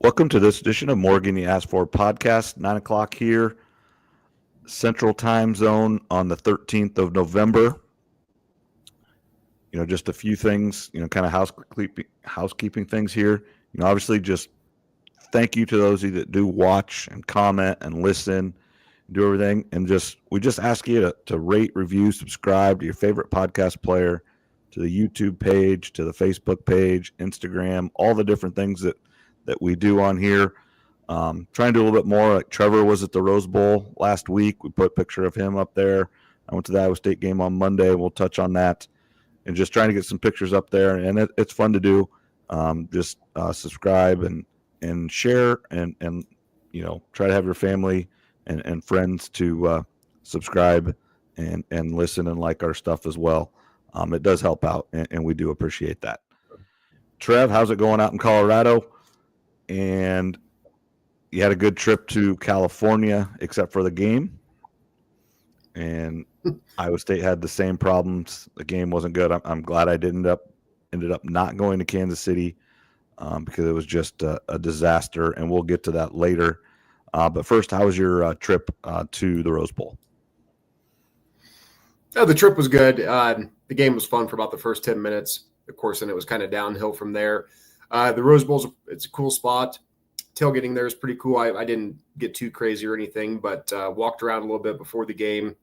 Welcome to this edition of Morgan You Asked For podcast, 9 o'clock here, Central Time Zone on the 13th of November. Just a few things, kind of housekeeping things here. Obviously just thank you to those of you that do watch and comment and listen, do everything. And we just ask you to rate, review, subscribe to your favorite podcast player, to the YouTube page, to the Facebook page, Instagram, all the different things that we do on here. Trying to do a little bit more. Like Trevor was at the Rose Bowl last week. We put a picture of him up there. I went to the Iowa State game on Monday. We'll touch on that. And just trying to get some pictures up there. And it's fun to do. Just subscribe and share and try to have your family and friends to subscribe and listen and like our stuff as well. It does help out, and we do appreciate that. Trev, how's it going out in Colorado? And you had a good trip to California, except for the game. And Iowa State had the same problems. The game wasn't good. I'm glad I ended up not going to Kansas City because it was just a disaster, and we'll get to that later. But first, how was your trip to the Rose Bowl? Oh, the trip was good. The game was fun for about the first 10 minutes. Of course, and it was kind of downhill from there. The Rose Bowl, it's a cool spot. Tailgating there is pretty cool. I didn't get too crazy or anything, but walked around a little bit before the game.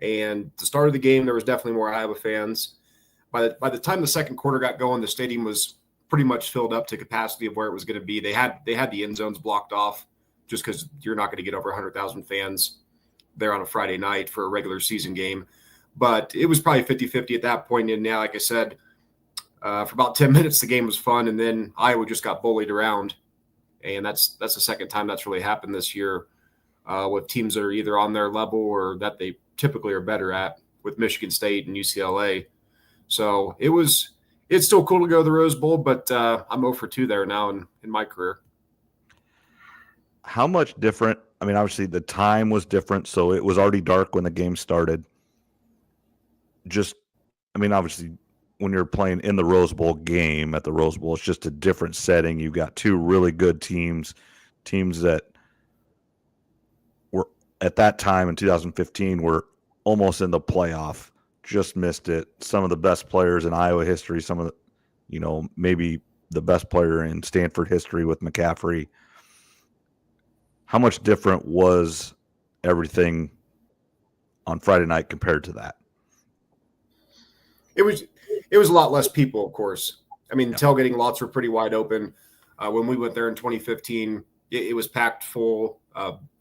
And the start of the game, there was definitely more Iowa fans. By the time the second quarter got going, the stadium was pretty much filled up to capacity of where it was going to be. They had the end zones blocked off just because you're not going to get over 100,000 fans there on a Friday night for a regular season game. But it was probably 50-50 at that point. And now, like I said, for about 10 minutes, the game was fun. And then Iowa just got bullied around. And that's the second time that's really happened this year with teams that are either on their level or that they typically are better at, with Michigan State and UCLA. So it's still cool to go to the Rose Bowl, but I'm 0 for 2 there now in my career. How much different? I mean, obviously the time was different, so it was already dark when the game started. Obviously when you're playing in the Rose Bowl game at the Rose Bowl, it's just a different setting. You've got two really good teams that were at that time in 2015 were almost in the playoff, just missed it. Some of the best players in Iowa history, some of the, maybe the best player in Stanford history with McCaffrey. How much different was everything on Friday night compared to that? It was a lot less people, of course. I mean, tailgating lots were pretty wide open. When we went there in 2015, it was packed full,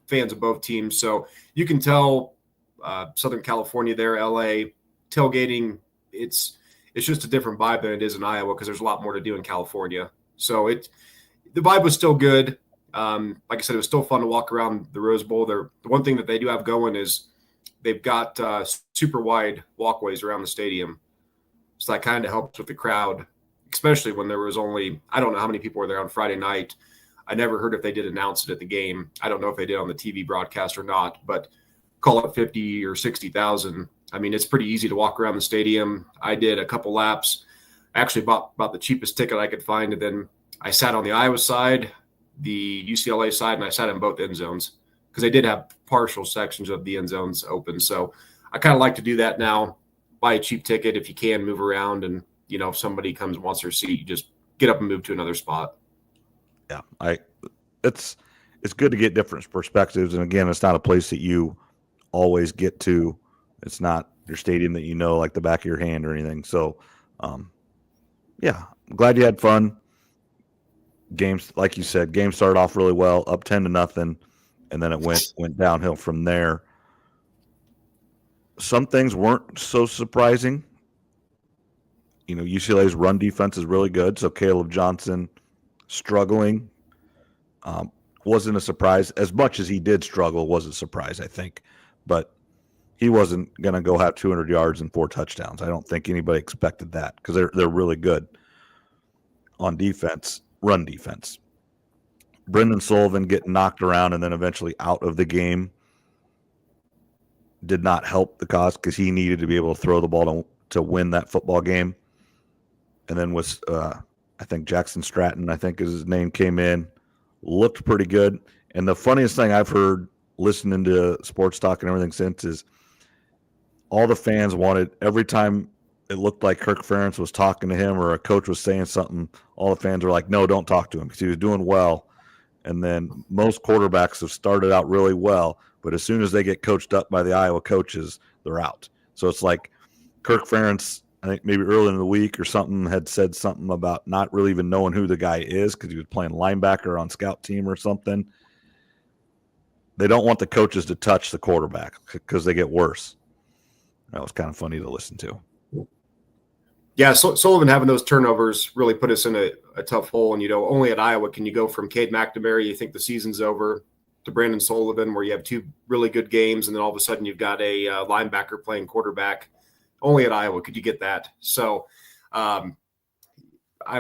fans of both teams. So you can tell Southern California there, LA, tailgating, it's just a different vibe than it is in Iowa because there's a lot more to do in California. So the vibe was still good. Like I said, it was still fun to walk around the Rose Bowl. The one thing that they do have going is they've got super wide walkways around the stadium. So that kind of helps with the crowd, especially when there was only, I don't know how many people were there on Friday night. I never heard if they did announce it at the game. I don't know if they did on the TV broadcast or not, but call it 50 or 60,000. I mean, it's pretty easy to walk around the stadium. I did a couple laps. I actually bought about the cheapest ticket I could find, and then I sat on the Iowa side, the UCLA side, and I sat in both end zones because they did have partial sections of the end zones open. So I kind of like to do that now. Buy a cheap ticket if you can, move around, and if somebody comes and wants their seat, you just get up and move to another spot. Yeah, it's good to get different perspectives, and again, it's not a place that you always get to. It's not your stadium that like the back of your hand or anything. So, I'm glad you had fun. Games, like you said, game started off really well, up 10-0, and then it went downhill from there. Some things weren't so surprising. UCLA's run defense is really good, so Caleb Johnson struggling wasn't a surprise. As much as he did struggle, was a surprise, I think. But he wasn't going to go have 200 yards and 4 touchdowns. I don't think anybody expected that because they're really good on defense, run defense. Brendan Sullivan getting knocked around and then eventually out of the game did not help the cause because he needed to be able to throw the ball to win that football game. And then I think Jackson Stratton, I think is his name, came in, looked pretty good. And the funniest thing I've heard listening to sports talk and everything since is all the fans wanted, every time it looked like Kirk Ferentz was talking to him or a coach was saying something, all the fans were like, no, don't talk to him because he was doing well. And then most quarterbacks have started out really well, but as soon as they get coached up by the Iowa coaches, they're out. So it's like Kirk Ferentz, I think maybe early in the week or something, had said something about not really even knowing who the guy is because he was playing linebacker on scout team or something. They don't want the coaches to touch the quarterback because they get worse. That was kind of funny to listen to. Yeah, Sullivan having those turnovers really put us in a tough hole. And, only at Iowa can you go from Cade McNamara, you think the season's over, to Brandon Sullivan, where you have two really good games, and then all of a sudden you've got a linebacker playing quarterback. Only at Iowa could you get that. So I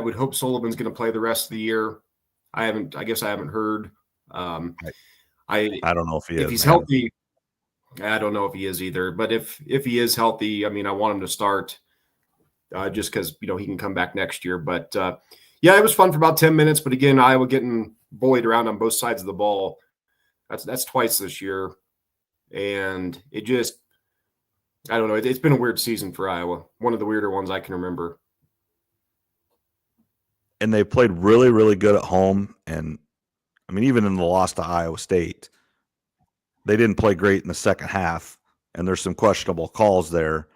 would hope Sullivan's going to play the rest of the year. I guess I haven't heard. I don't know if he is. If he's healthy, I don't know if he is either. But if he is healthy, I want him to start. Just because, he can come back next year. But, it was fun for about 10 minutes. But, again, Iowa getting bullied around on both sides of the ball. That's twice this year. And it just – I don't know. It's been a weird season for Iowa, one of the weirder ones I can remember. And they played really, really good at home. And, even in the loss to Iowa State, they didn't play great in the second half. And there's some questionable calls there.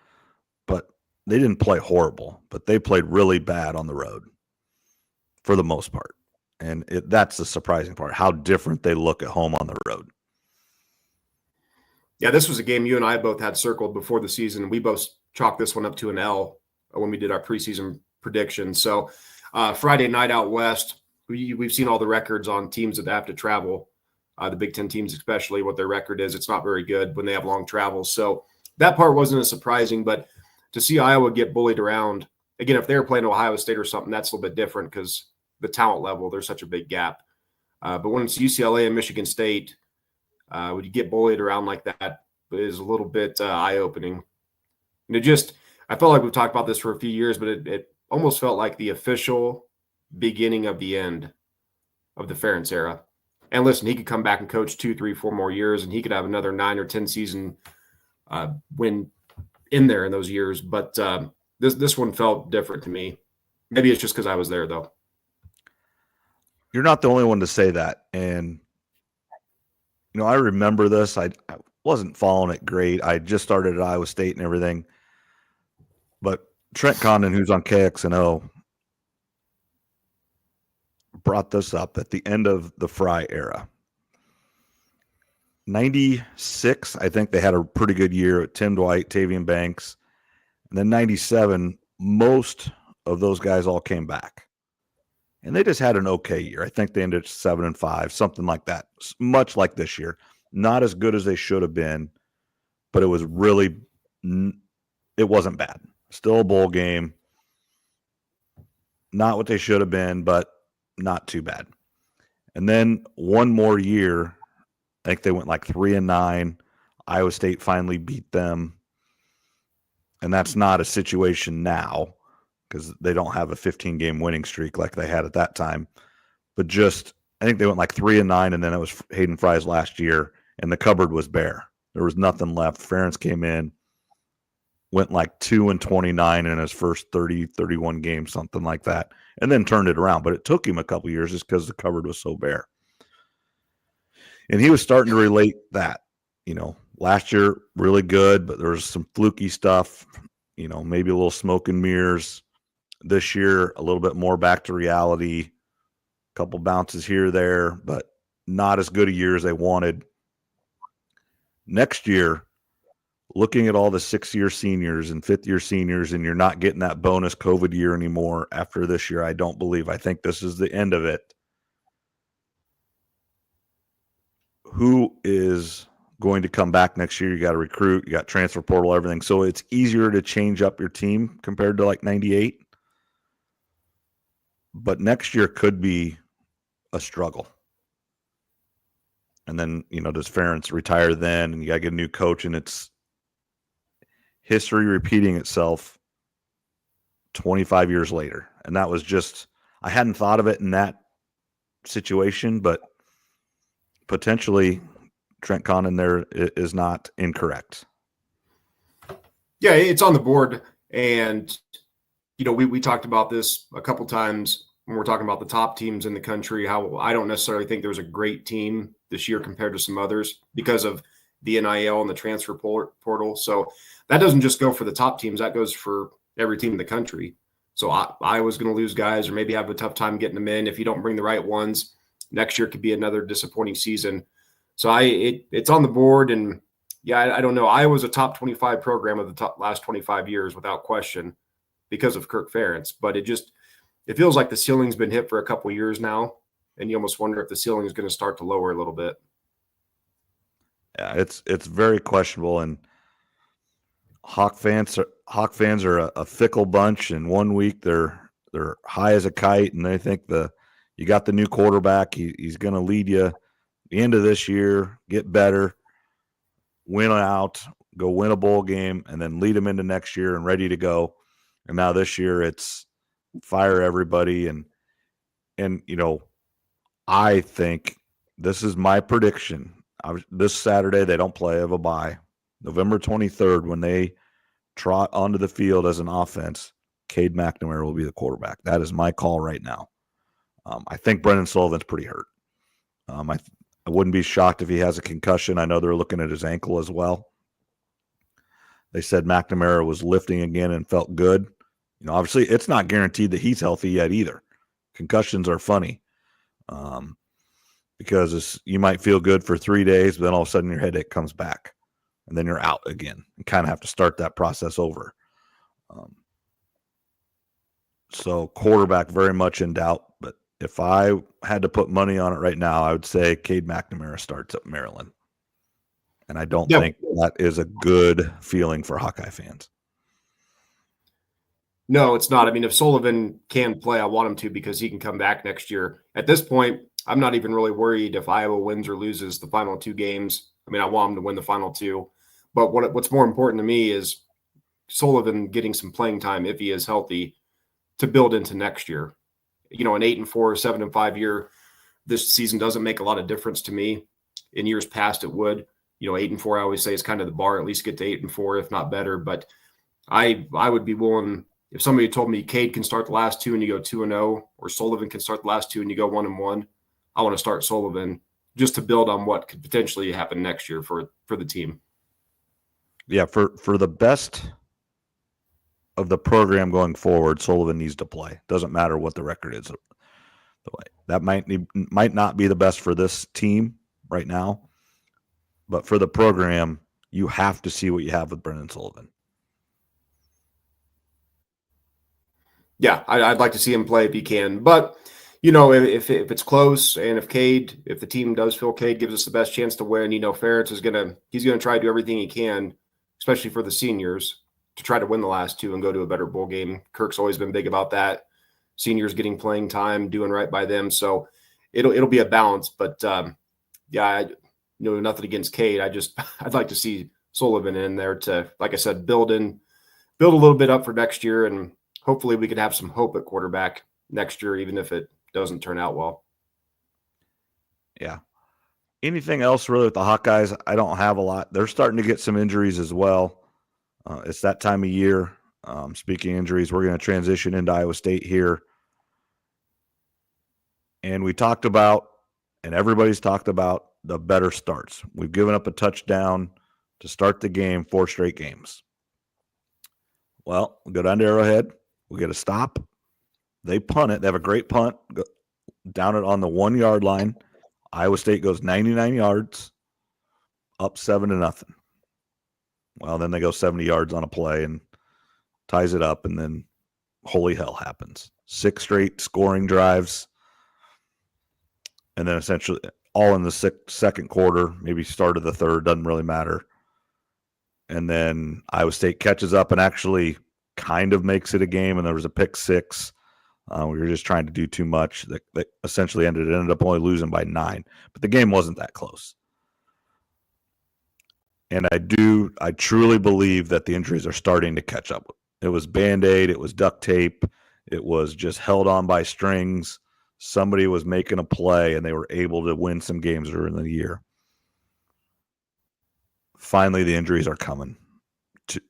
But – they didn't play horrible, but they played really bad on the road for the most part. And that's the surprising part, how different they look at home on the road. Yeah, this was a game you and I both had circled before the season. We both chalked this one up to an L when we did our preseason predictions. So Friday night out west, we've seen all the records on teams that have to travel, the Big Ten teams especially, what their record is. It's not very good when they have long travels. So that part wasn't as surprising, but to see Iowa get bullied around, again, if they were playing Ohio State or something, that's a little bit different because the talent level, there's such a big gap. But when it's UCLA and Michigan State, when you get bullied around like that, it is a little bit eye-opening. And I felt like we've talked about this for a few years, but it almost felt like the official beginning of the end of the Ferentz era. And listen, he could come back and coach 2, 3, 4 more years, and he could have another 9 or 10 season win in there in those years, but this one felt different to me. Maybe it's just because I was there, though. You're not the only one to say that, and I remember this. I wasn't following it great. I just started at Iowa State and everything, but Trent Condon, who's on KXNO, brought this up at the end of the Fry era. 96, I think they had a pretty good year with Tim Dwight, Tavian Banks. And then 97, most of those guys all came back. And they just had an okay year. I think they ended 7-5, something like that. Much like this year. Not as good as they should have been, but it wasn't bad. Still a bowl game. Not what they should have been, but not too bad. And then one more year, I think they went like 3-9. Iowa State finally beat them. And that's not a situation now because they don't have a 15-game winning streak like they had at that time. But I think they went like 3-9, and then it was Hayden Fry's last year, and the cupboard was bare. There was nothing left. Ferentz came in, went like 2-29 in his first 30, 31 games, something like that, and then turned it around. But it took him a couple years just because the cupboard was so bare. And he was starting to relate that, last year really good, but there was some fluky stuff, maybe a little smoke and mirrors. This year, a little bit more back to reality, a couple bounces here, there, but not as good a year as they wanted. Next year, looking at all the 6-year seniors and 5th-year seniors, and you're not getting that bonus COVID year anymore after this year, I don't believe. I think this is the end of it. Who is going to come back next year? You got to recruit, you got transfer portal, everything. So it's easier to change up your team compared to like 98. But next year could be a struggle. And then, does Ferentz retire then? And you got to get a new coach, and it's history repeating itself 25 years later. And that was I hadn't thought of it in that situation, but potentially Trent Condon there is not incorrect. Yeah, it's on the board. And, we talked about this a couple times when we're talking about the top teams in the country, how I don't necessarily think there's a great team this year compared to some others because of the NIL and the transfer portal. So that doesn't just go for the top teams. That goes for every team in the country. So I was going to lose guys or maybe have a tough time getting them in. If you don't bring the right ones, next year could be another disappointing season. So it's on the board. And yeah, I don't know. Iowa's a top 25 program of the top last 25 years without question because of Kirk Ferentz. But it feels like the ceiling's been hit for a couple of years now. And you almost wonder if the ceiling is going to start to lower a little bit. Yeah, it's very questionable. And Hawk fans are a fickle bunch. And 1 week they're high as a kite, and they think you got the new quarterback. He's going to lead you the end of this year, get better, win out, go win a bowl game, and then lead them into next year and ready to go. And now this year it's fire everybody. And I think this is my prediction. This Saturday they don't play. They have a bye. November 23rd, when they trot onto the field as an offense, Cade McNamara will be the quarterback. That is my call right now. I think Brendan Sullivan's pretty hurt. I wouldn't be shocked if he has a concussion. I know they're looking at his ankle as well. They said McNamara was lifting again and felt good. Obviously it's not guaranteed that he's healthy yet either. Concussions are funny because you might feel good for 3 days, but then all of a sudden your headache comes back and then you're out again and kind of have to start that process over. So quarterback very much in doubt, but if I had to put money on it right now, I would say Cade McNamara starts at Maryland. And I don't think that is a good feeling for Hawkeye fans. No, it's not. I mean, if Sullivan can play, I want him to because he can come back next year. At this point, I'm not even really worried if Iowa wins or loses the final 2 games. I mean, I want him to win the final 2. But what's more important to me is Sullivan getting some playing time if he is healthy to build into next year. An 8-4, 7-5 year this season doesn't make a lot of difference to me. In years past, it would. 8-4, I always say, is kind of the bar. At least get to 8-4, if not better. But I would be willing. If somebody told me Cade can start the last 2 and you go 2-0, or Sullivan can start the last 2 and you go 1-1, I want to start Sullivan just to build on what could potentially happen next year for the team. Yeah, for the best of the program going forward, Sullivan needs to play. Doesn't matter what the record is. That might not be the best for this team right now, but for the program, you have to see what you have with Brendan Sullivan. Yeah, I'd like to see him play if he can. But, if it's close and if the team does feel Cade gives us the best chance to win, Ferentz he's going to try to do everything he can, especially for the seniors, to try to win the last 2 and go to a better bowl game. Kirk's always been big about that. Seniors getting playing time, doing right by them. So it'll be a balance. But, nothing against Cade. I'd like to see Sullivan in there to, like I said, build a little bit up for next year, and hopefully we could have some hope at quarterback next year, even if it doesn't turn out well. Yeah. Anything else really with the Hawkeyes? I don't have a lot. They're starting to get some injuries as well. It's that time of year. Speaking of injuries, we're going to transition into Iowa State here. And we talked about, and everybody's talked about, the better starts. We've given up a touchdown to start the game 4 straight games. Well, we'll go down to Arrowhead. We'll get a stop. They punt it. They have a great punt. Go down it on the 1-yard line. Iowa State goes 99 yards, up 7-0. Well, then they go 70 yards on a play and ties it up, and then holy hell happens. 6 straight scoring drives, and then essentially all in the second quarter, maybe start of the third, doesn't really matter. And then Iowa State catches up and actually kind of makes it a game, and there was a pick 6. We were just trying to do too much. That essentially ended up only losing by 9. But the game wasn't that close. And I truly believe that the injuries are starting to catch up. It was Band-Aid. It was duct tape. It was just held on by strings. somebody was making a play and they were able to win some games during the year. Finally, the injuries are coming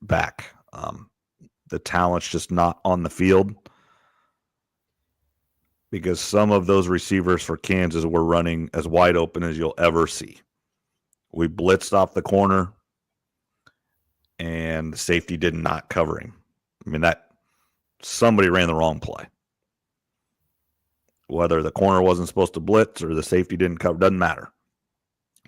back. The talent's just not on the field because some of those receivers for Kansas were running as wide open as you'll ever see. We blitzed off the corner, and the safety did not cover him. I mean, that somebody ran the wrong play. Whether the corner wasn't supposed to blitz or the safety didn't cover, doesn't matter.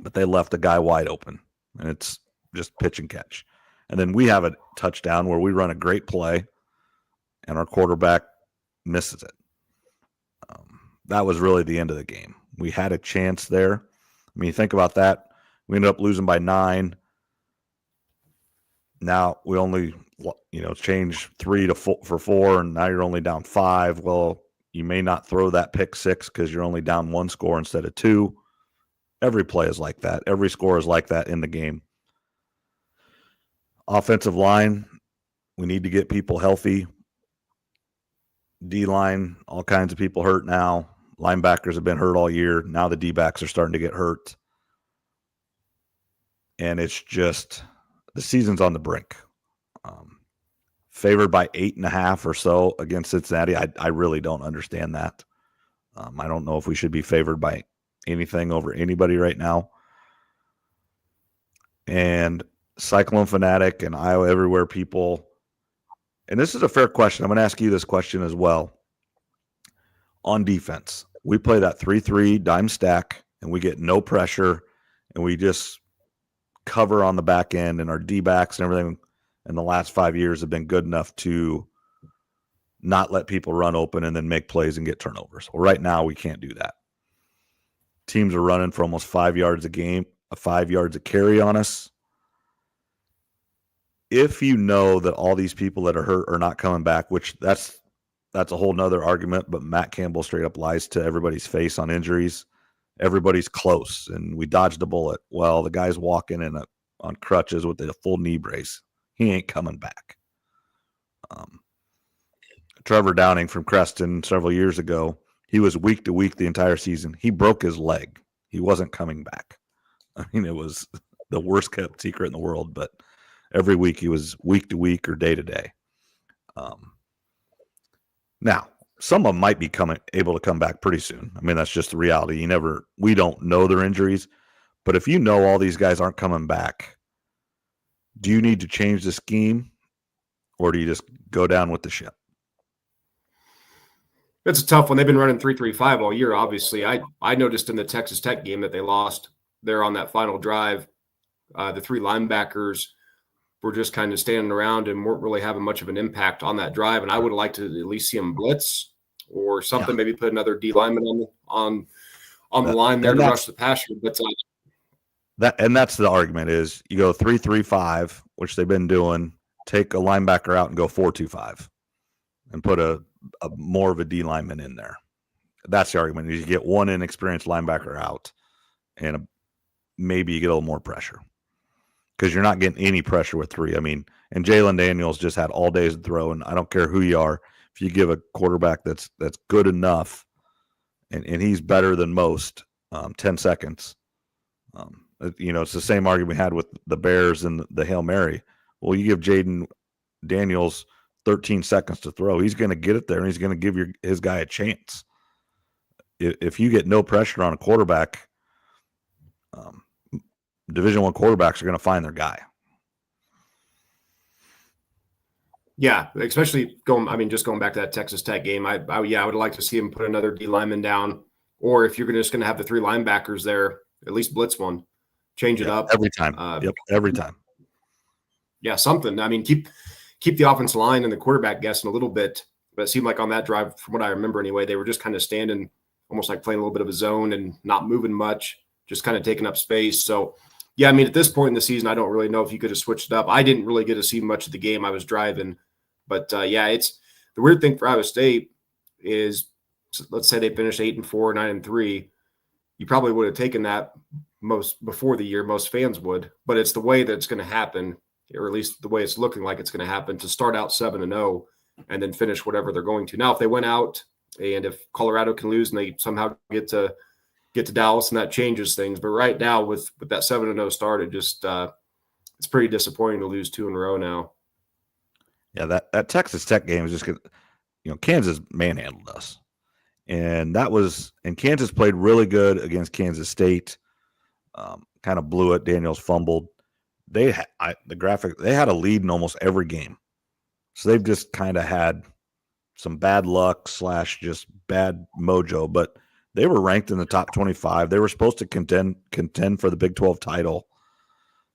But they left a guy wide open, and it's just pitch and catch. And then we have a touchdown where we run a great play, and our quarterback misses it. That was really the end of the game. We had a chance there. I mean, think about that. We ended up losing by 9. Now we only, change 3 for 4, and now you're only down 5. Well, you may not throw that pick 6 because you're only down 1 score instead of 2. Every play is like that. Every score is like that in the game. Offensive line, we need to get people healthy. D-line, all kinds of people hurt now. Linebackers have been hurt all year. Now the D-backs are starting to get hurt. And it's just, the season's on the brink. Favored by 8.5 or so against Cincinnati. I really don't understand that. I don't know if we should be favored by anything over anybody right now. And Cyclone Fanatic and Iowa Everywhere people, and this is a fair question. I'm going to ask you this question as well. On defense, we play that 3-3 dime stack, and we get no pressure, and we just cover on the back end, and our D-backs and everything in the last 5 years have been good enough to not let people run open and then make plays and get turnovers. Well, right now we can't do that. Teams are running for almost 5 yards a game, 5 yards a carry on us. If you know that all these people that are hurt are not coming back, which that's a whole nother argument, but Matt Campbell straight up lies to everybody's face on injuries. Everybody's close, and we dodged a bullet. Well, the guy's walking on crutches with a full knee brace. He ain't coming back. Trevor Downing from Creston several years ago, he was week to week the entire season. He broke his leg. He wasn't coming back. I mean, it was the worst kept secret in the world, but every week he was week to week or day to day. Now, some of them might be able to come back pretty soon. I mean, that's just the reality. We don't know their injuries, but if you know all these guys aren't coming back, do you need to change the scheme, or do you just go down with the ship? It's a tough one. They've been running 3-3-5 all year, obviously. I noticed in the Texas Tech game that they lost there on that final drive. The 3 linebackers were just kind of standing around and weren't really having much of an impact on that drive. And I would have liked to at least see them blitz or something, yeah. Maybe put another D lineman on the line there to rush the passer. But that's the argument is you go 3-3-5, which they've been doing, take a linebacker out and go 4-2-5 and put a more of a D lineman in there. That's the argument. You get one inexperienced linebacker out and maybe you get a little more pressure. Because you're not getting any pressure with 3. I mean, and Jalen Daniels just had all days to throw, and I don't care who you are. If you give a quarterback that's good enough, and he's better than most, 10 seconds. It's the same argument we had with the Bears and the Hail Mary. Well, you give Jaden Daniels 13 seconds to throw. He's going to get it there, and he's going to give his guy a chance. If you get no pressure on a quarterback, Division I quarterbacks are going to find their guy. Yeah, especially going back to that Texas Tech game. I would like to see him put another D lineman down, or if you're just going to have the 3 linebackers there, at least blitz one, change it up every time. Every time. Yeah, something. I mean, keep the offensive line and the quarterback guessing a little bit. But it seemed like on that drive, from what I remember anyway, they were just kind of standing, almost like playing a little bit of a zone and not moving much, just kind of taking up space. So. Yeah, I mean, at this point in the season, I don't really know if you could have switched it up. I didn't really get to see much of the game. I was driving. But, it's the weird thing for Iowa State is, let's say they finished 8-4, 9-3. You probably would have taken that most before the year. Most fans would. But it's the way that it's going to happen, or at least the way it's looking like it's going to happen, to start out 7-0 and then finish whatever they're going to. Now, if they went out And if Colorado can lose and they somehow get to Dallas, and that changes things. But right now, with that 7-0 start, it just it's pretty disappointing to lose 2 in a row now. Yeah, that Texas Tech game is just good. Kansas manhandled us, and Kansas played really good against Kansas State. Kind of blew it. Daniels fumbled. They had a lead in almost every game, so they've just kind of had some bad luck / just bad mojo. But they were ranked in the top 25. They were supposed to contend for the Big 12 title,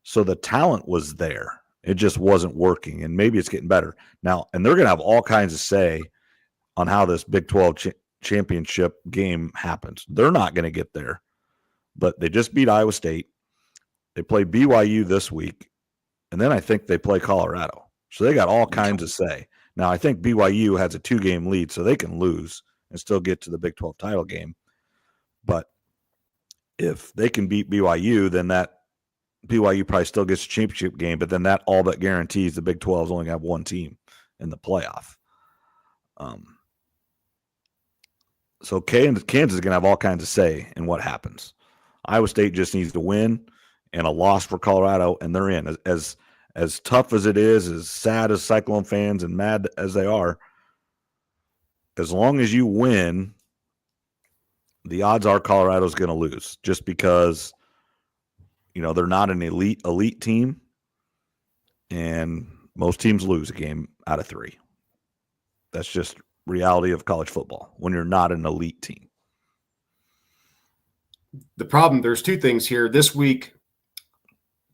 so the talent was there. It just wasn't working, and maybe it's getting better now. And they're going to have all kinds of say on how this Big 12 championship game happens. They're not going to get there, but they just beat Iowa State. They play BYU this week, and then I think they play Colorado. So they got all kinds of say. Now, I think BYU has a 2-game lead, so they can lose and still get to the Big 12 title game. But if they can beat BYU, then that BYU probably still gets a championship game, but then that all but guarantees the Big 12 is only going to have one team in the playoff. So Kansas is going to have all kinds of say in what happens. Iowa State just needs to win, and a loss for Colorado, and they're in. As tough as it is, as sad as Cyclone fans and mad as they are, as long as you win, the odds are Colorado's going to lose just because they're not an elite team, and most teams lose a game out of 3. That's just reality of college football when you're not an elite team. The problem, there's 2 things here. This week,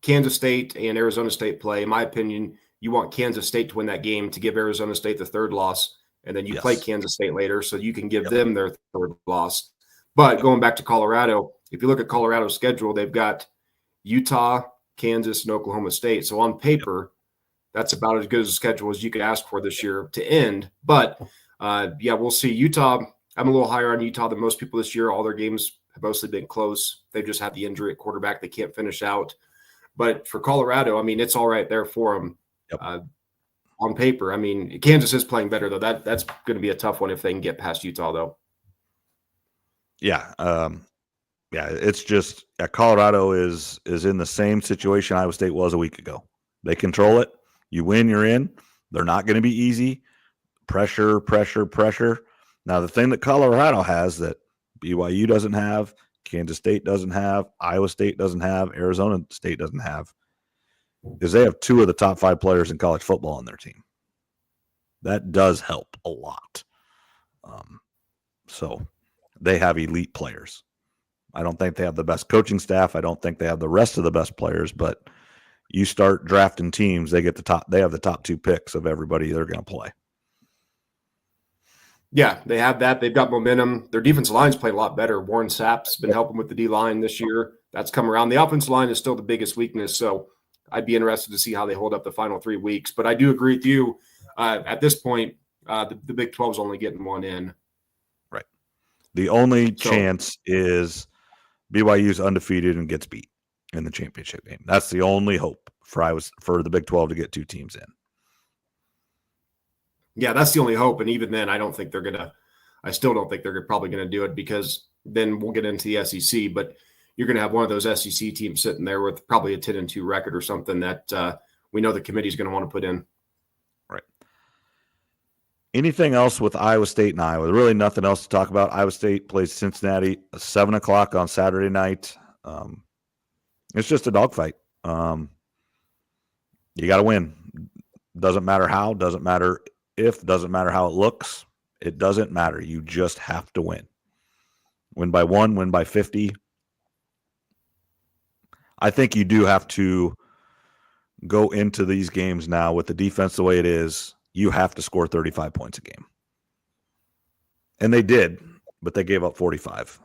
Kansas State and Arizona State play. In my opinion, you want Kansas State to win that game to give Arizona State the 3rd loss, and then you play Kansas State later so you can give them their 3rd loss. But going back to Colorado, if you look at Colorado's schedule, they've got Utah, Kansas, and Oklahoma State. So on paper, that's about as good a schedule as you could ask for this year to end. But, we'll see. Utah, I'm a little higher on Utah than most people this year. All their games have mostly been close. They've just had the injury at quarterback. They can't finish out. But for Colorado, it's all right there for them on paper. Kansas is playing better, though. That's going to be a tough one if they can get past Utah, though. Yeah. It's just Colorado is in the same situation Iowa State was a week ago. They control it. You win, you're in. They're not going to be easy. Pressure. Now, the thing that Colorado has that BYU doesn't have, Kansas State doesn't have, Iowa State doesn't have, Arizona State doesn't have, is they have 2 of the top 5 players in college football on their team. That does help a lot. So they have elite players. I don't think they have the best coaching staff. I don't think they have the rest of the best players, but you start drafting teams, they have the top 2 picks of everybody they're going to play. Yeah, they have that. They've got momentum. Their defensive line's played a lot better. Warren Sapp's been helping with the D-line this year. That's come around. The offensive line is still the biggest weakness, so I'd be interested to see how they hold up the final 3 weeks. But I do agree with you. At this point, the Big 12 is only getting one in. Right. The only chance is BYU's undefeated and gets beat in the championship game. That's the only hope for the Big 12 to get 2 teams in. Yeah, that's the only hope. And even then, I still don't think they're probably going to do it, because then we'll get into the SEC. But you're going to have one of those SEC teams sitting there with probably a 10-2 record or something that we know the committee's going to want to put in. Right. Anything else with Iowa State and Iowa? Really nothing else to talk about. Iowa State plays Cincinnati 7:00 on Saturday night. It's just a dogfight. You got to win. Doesn't matter how, doesn't matter if, doesn't matter how it looks. It doesn't matter. You just have to win. Win by 1, win by 50. I think you do have to go into these games now with the defense the way it is. You have to score 35 points a game. And they did, but they gave up 45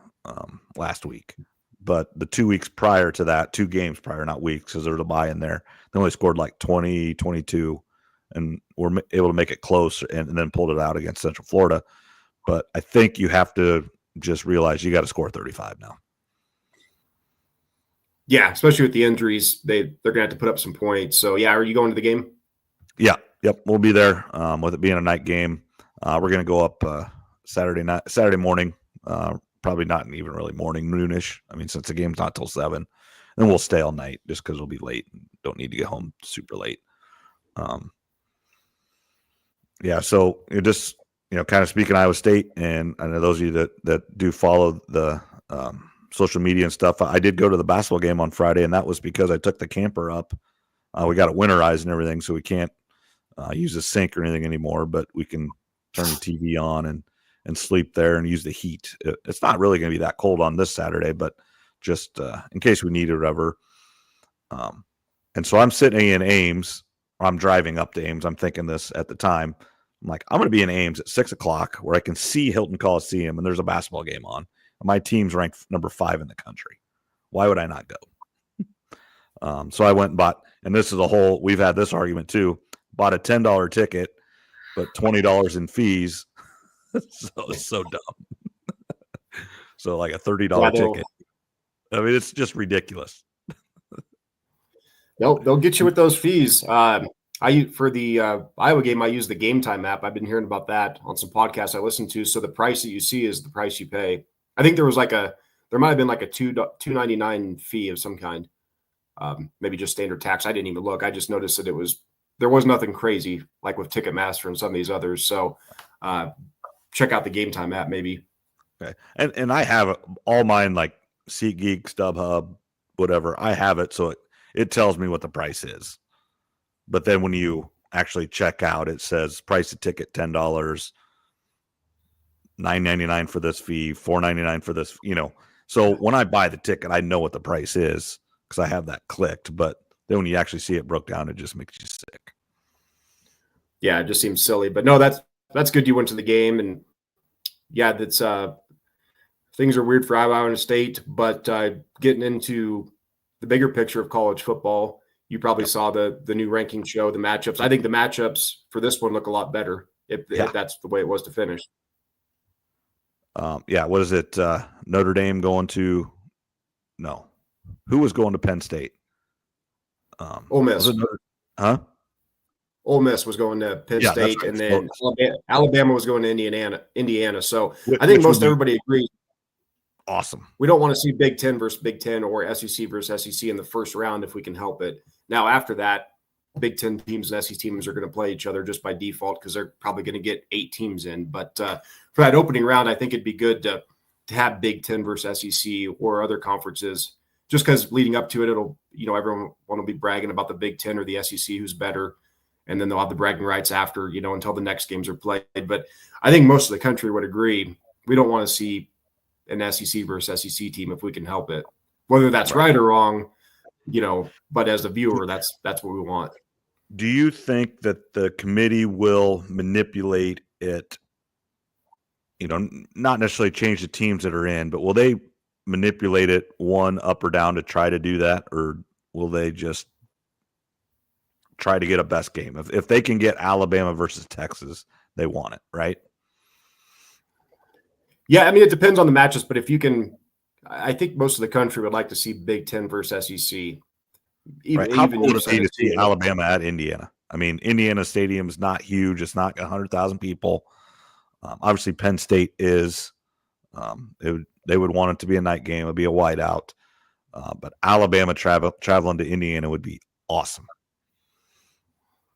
last week. But the 2 weeks prior to that, 2 games prior, not weeks, because there was a bye in there, they only scored like 20, 22, and were able to make it close and then pulled it out against Central Florida. But I think you have to just realize you got to score 35 now. Yeah, especially with the injuries, they're going to have to put up some points. So, yeah, are you going to the game? Yeah, yep, we'll be there. With it being a night game, we're going to go up Saturday morning. Probably not even really morning, noonish. I mean, since the game's not till 7, then we'll stay all night just because we'll be late. Don't need to get home super late. Yeah, so you're just kind of speaking Iowa State, and I know those of you that do follow the social media and stuff. I did go to the basketball game on Friday, and that was because I took the camper up. We got it winterized and everything, so we can't use a sink or anything anymore, but we can turn the TV on and sleep there and use the heat. It's not really going to be that cold on this Saturday, but just in case we need it or whatever. And so I'm sitting in Ames. I'm driving up to Ames. I'm thinking this at the time. I'm like, I'm going to be in Ames at 6 o'clock where I can see Hilton Coliseum and there's a basketball game on. My team's ranked number 5 in the country. Why would I not go? So I went and bought, and this is we've had this argument too, bought a $10 ticket, but $20 in fees. So it's so dumb. So like a $30 ticket. I mean, it's just ridiculous. They'll get you with those fees. For the Iowa game, I use the Game Time app. I've been hearing about that on some podcasts I listen to. So the price that you see is the price you pay. I think there might have been like a $2.99 fee of some kind. Maybe just standard tax. I didn't even look. I just noticed that there was nothing crazy like with Ticketmaster and some of these others. So check out the Game Time app maybe. Okay. And I have all mine like SeatGeek, StubHub, whatever. I have it, so it tells me what the price is. But then when you actually check out, it says price of ticket $10, $9.99 for this fee, $4.99 for this. So when I buy the ticket, I know what the price is because I have that clicked. But then when you actually see it broke down, it just makes you sick. Yeah, it just seems silly. But no, that's good. You went to the game, and yeah, that's things are weird for Iowa State. But getting into the bigger picture of college football, you probably saw the new ranking show, the matchups. I think the matchups for this one look a lot better if that's the way it was to finish. What is it? Notre Dame going to – no. Who was going to Penn State? Ole Miss. Ole Miss was going to Penn State, right. And then Alabama was going to Indiana. So I think most everybody agrees. Awesome. We don't want to see Big Ten versus Big Ten or SEC versus SEC in the first round if we can help it. Now, after that, Big Ten teams and SEC teams are going to play each other just by default because they're probably going to get 8 teams in. But for that opening round, I think it'd be good to have Big Ten versus SEC or other conferences just because leading up to it, it'll, everyone will be bragging about the Big Ten or the SEC who's better. And then they'll have the bragging rights after, until the next games are played. But I think most of the country would agree we don't want to see an SEC versus SEC team if we can help it. Whether that's right or wrong, but as a viewer, that's what we want. Do you think that the committee will manipulate it, not necessarily change the teams that are in, but will they manipulate it one up or down to try to do that? Or will they just try to get a best game? If they can get Alabama versus Texas, they want it, right? Yeah, I mean, it depends on the matches, but if you can, I think most of the country would like to see Big Ten versus SEC. How cool would it be to see Alabama at Indiana? I mean, Indiana Stadium is not huge. It's not 100,000 people. Obviously, Penn State is. They would want it to be a night game. It would be a whiteout. But Alabama traveling to Indiana would be awesome.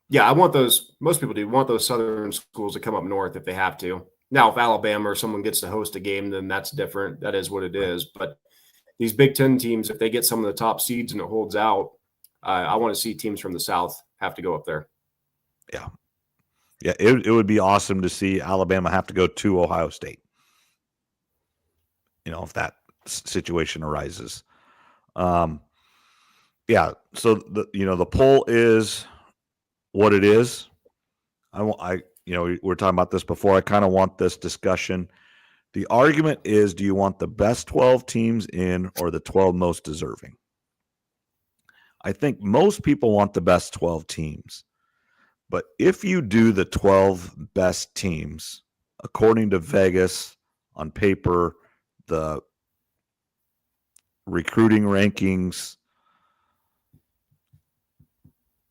Yeah, I want those. Most people do want those southern schools to come up north if they have to. Now, if Alabama or someone gets to host a game, then that's different. That is what it is. But these Big Ten teams, if they get some of the top seeds and it holds out, I want to see teams from the South have to go up there. Yeah. Yeah, it would be awesome to see Alabama have to go to Ohio State. If that situation arises. So the poll is what it is. We're talking about this before. I kind of want this discussion. The argument is, do you want the best 12 teams in or the 12 most deserving? I think most people want the best 12 teams. But if you do the 12 best teams, according to Vegas, on paper, the recruiting rankings,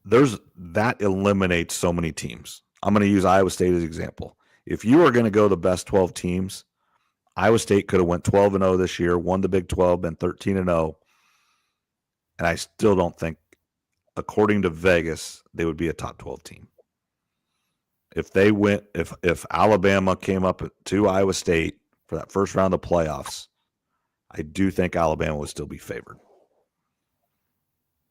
that eliminates so many teams. I'm going to use Iowa State as an example. If you are going to go the best 12 teams, Iowa State could have went 12-0 this year, won the Big 12, been 13-0, and I still don't think, according to Vegas, they would be a top 12 team. If Alabama came up to Iowa State for that first round of playoffs, I do think Alabama would still be favored.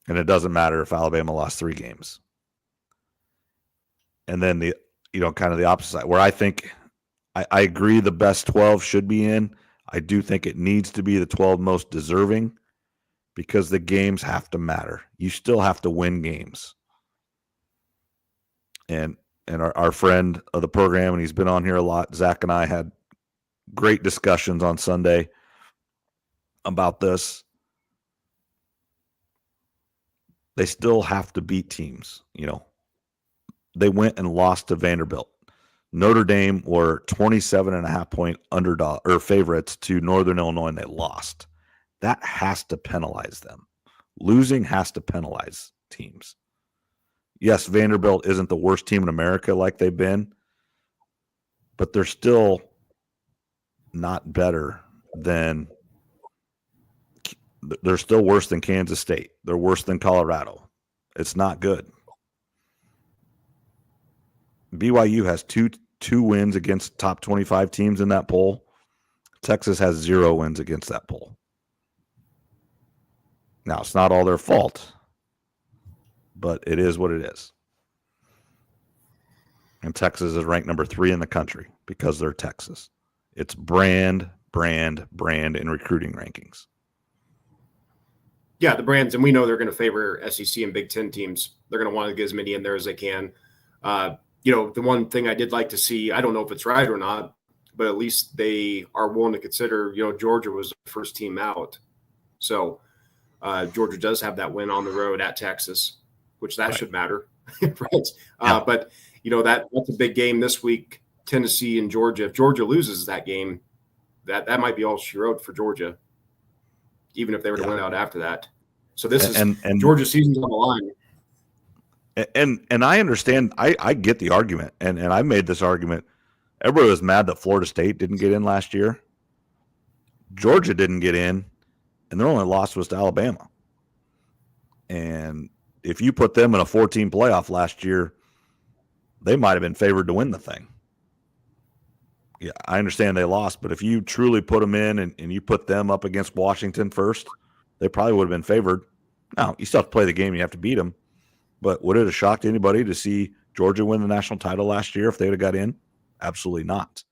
And it doesn't matter if Alabama lost 3 games. And then kind of the opposite side, where I think I agree the best 12 should be in. I do think it needs to be the 12 most deserving because the games have to matter. You still have to win games. And our friend of the program, and he's been on here a lot, Zach and I had great discussions on Sunday about this. They still have to beat teams, They went and lost to Vanderbilt. Notre Dame were 27.5-point underdog or favorites to Northern Illinois, and they lost. That has to penalize them. Losing has to penalize teams. Yes, Vanderbilt isn't the worst team in America like they've been, but they're still not better than – they're still worse than Kansas State. They're worse than Colorado. It's not good. BYU has two wins against top 25 teams in that poll. Texas has 0 wins against that poll. Now, it's not all their fault, but it is what it is. And Texas is ranked number 3 in the country because they're Texas. It's brand in recruiting rankings. Yeah, the brands, and we know they're going to favor SEC and Big Ten teams. They're going to want to get as many in there as they can. The one thing I did like to see, I don't know if it's right or not, but at least they are willing to consider, Georgia was the first team out. So Georgia does have that win on the road at Texas, which that should matter. Right. Yeah. But, that's a big game this week, Tennessee and Georgia. If Georgia loses that game, that might be all she wrote for Georgia, even if they were to win out after that. So this is Georgia's season's on the line. And I understand, I get the argument, and I made this argument. Everybody was mad that Florida State didn't get in last year. Georgia didn't get in, and their only loss was to Alabama. And if you put them in a 14 playoff last year, they might have been favored to win the thing. Yeah, I understand they lost, but if you truly put them in and you put them up against Washington first, they probably would have been favored. Now, you still have to play the game. You have to beat them. But would it have shocked anybody to see Georgia win the national title last year if they would have got in? Absolutely not.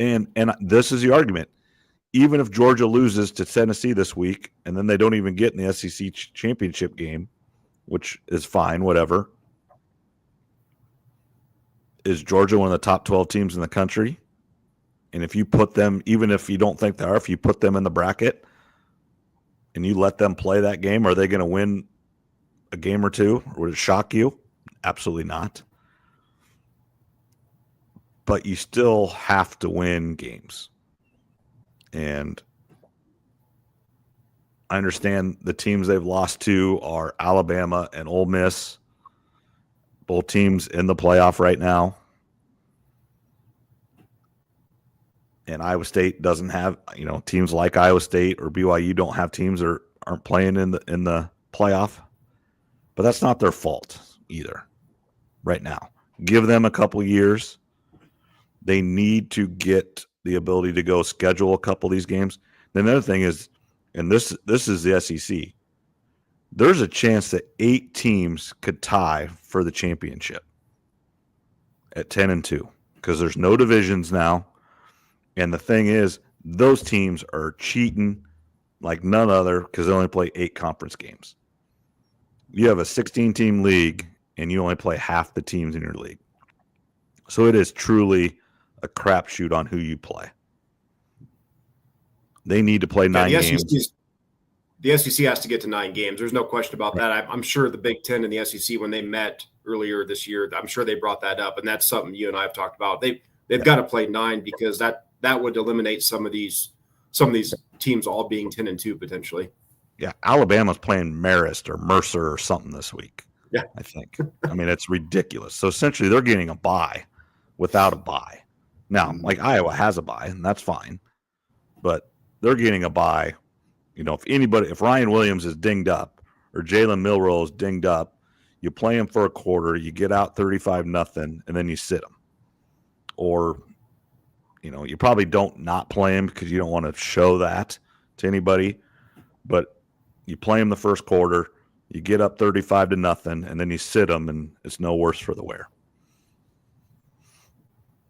And this is the argument. Even if Georgia loses to Tennessee this week and then they don't even get in the SEC championship game, which is fine, whatever, is Georgia one of the top 12 teams in the country? And if you put them, even if you don't think they are, if you put them in the bracket and you let them play that game, are they going to win a game or two? Or would it shock you? Absolutely not. But you still have to win games. And I understand the teams they've lost to are Alabama and Ole Miss, both teams in the playoff right now. And Iowa State doesn't have, teams like Iowa State or BYU don't have teams that aren't playing in the playoff. But that's not their fault either right now. Give them a couple years. They need to get the ability to go schedule a couple of these games. Then the other thing is, and this is the SEC, there's a chance that 8 teams could tie for the championship at 10-2 because there's no divisions now. And the thing is, those teams are cheating like none other because they only play 8 conference games. You have a 16-team league, and you only play half the teams in your league. So it is truly a crapshoot on who you play. They need to play 9 games. The SEC has to get to 9 games. There's no question about that. I'm sure the Big Ten and the SEC, when they met earlier this year, I'm sure they brought that up, and that's something you and I have talked about. They've got to play 9 because that would eliminate some of these teams all being 10-2 potentially. Yeah, Alabama's playing Marist or Mercer or something this week. Yeah, I think. I mean, it's ridiculous. So essentially, they're getting a bye without a bye. Now, like Iowa has a bye, and that's fine, but they're getting a bye. If Ryan Williams is dinged up or Jalen Milroe is dinged up, you play him for a quarter, you get out 35-0, and then you sit him. Or, you probably don't not play him because you don't want to show that to anybody, but you play him the first quarter, you get up 35-0, and then you sit him, and it's no worse for the wear.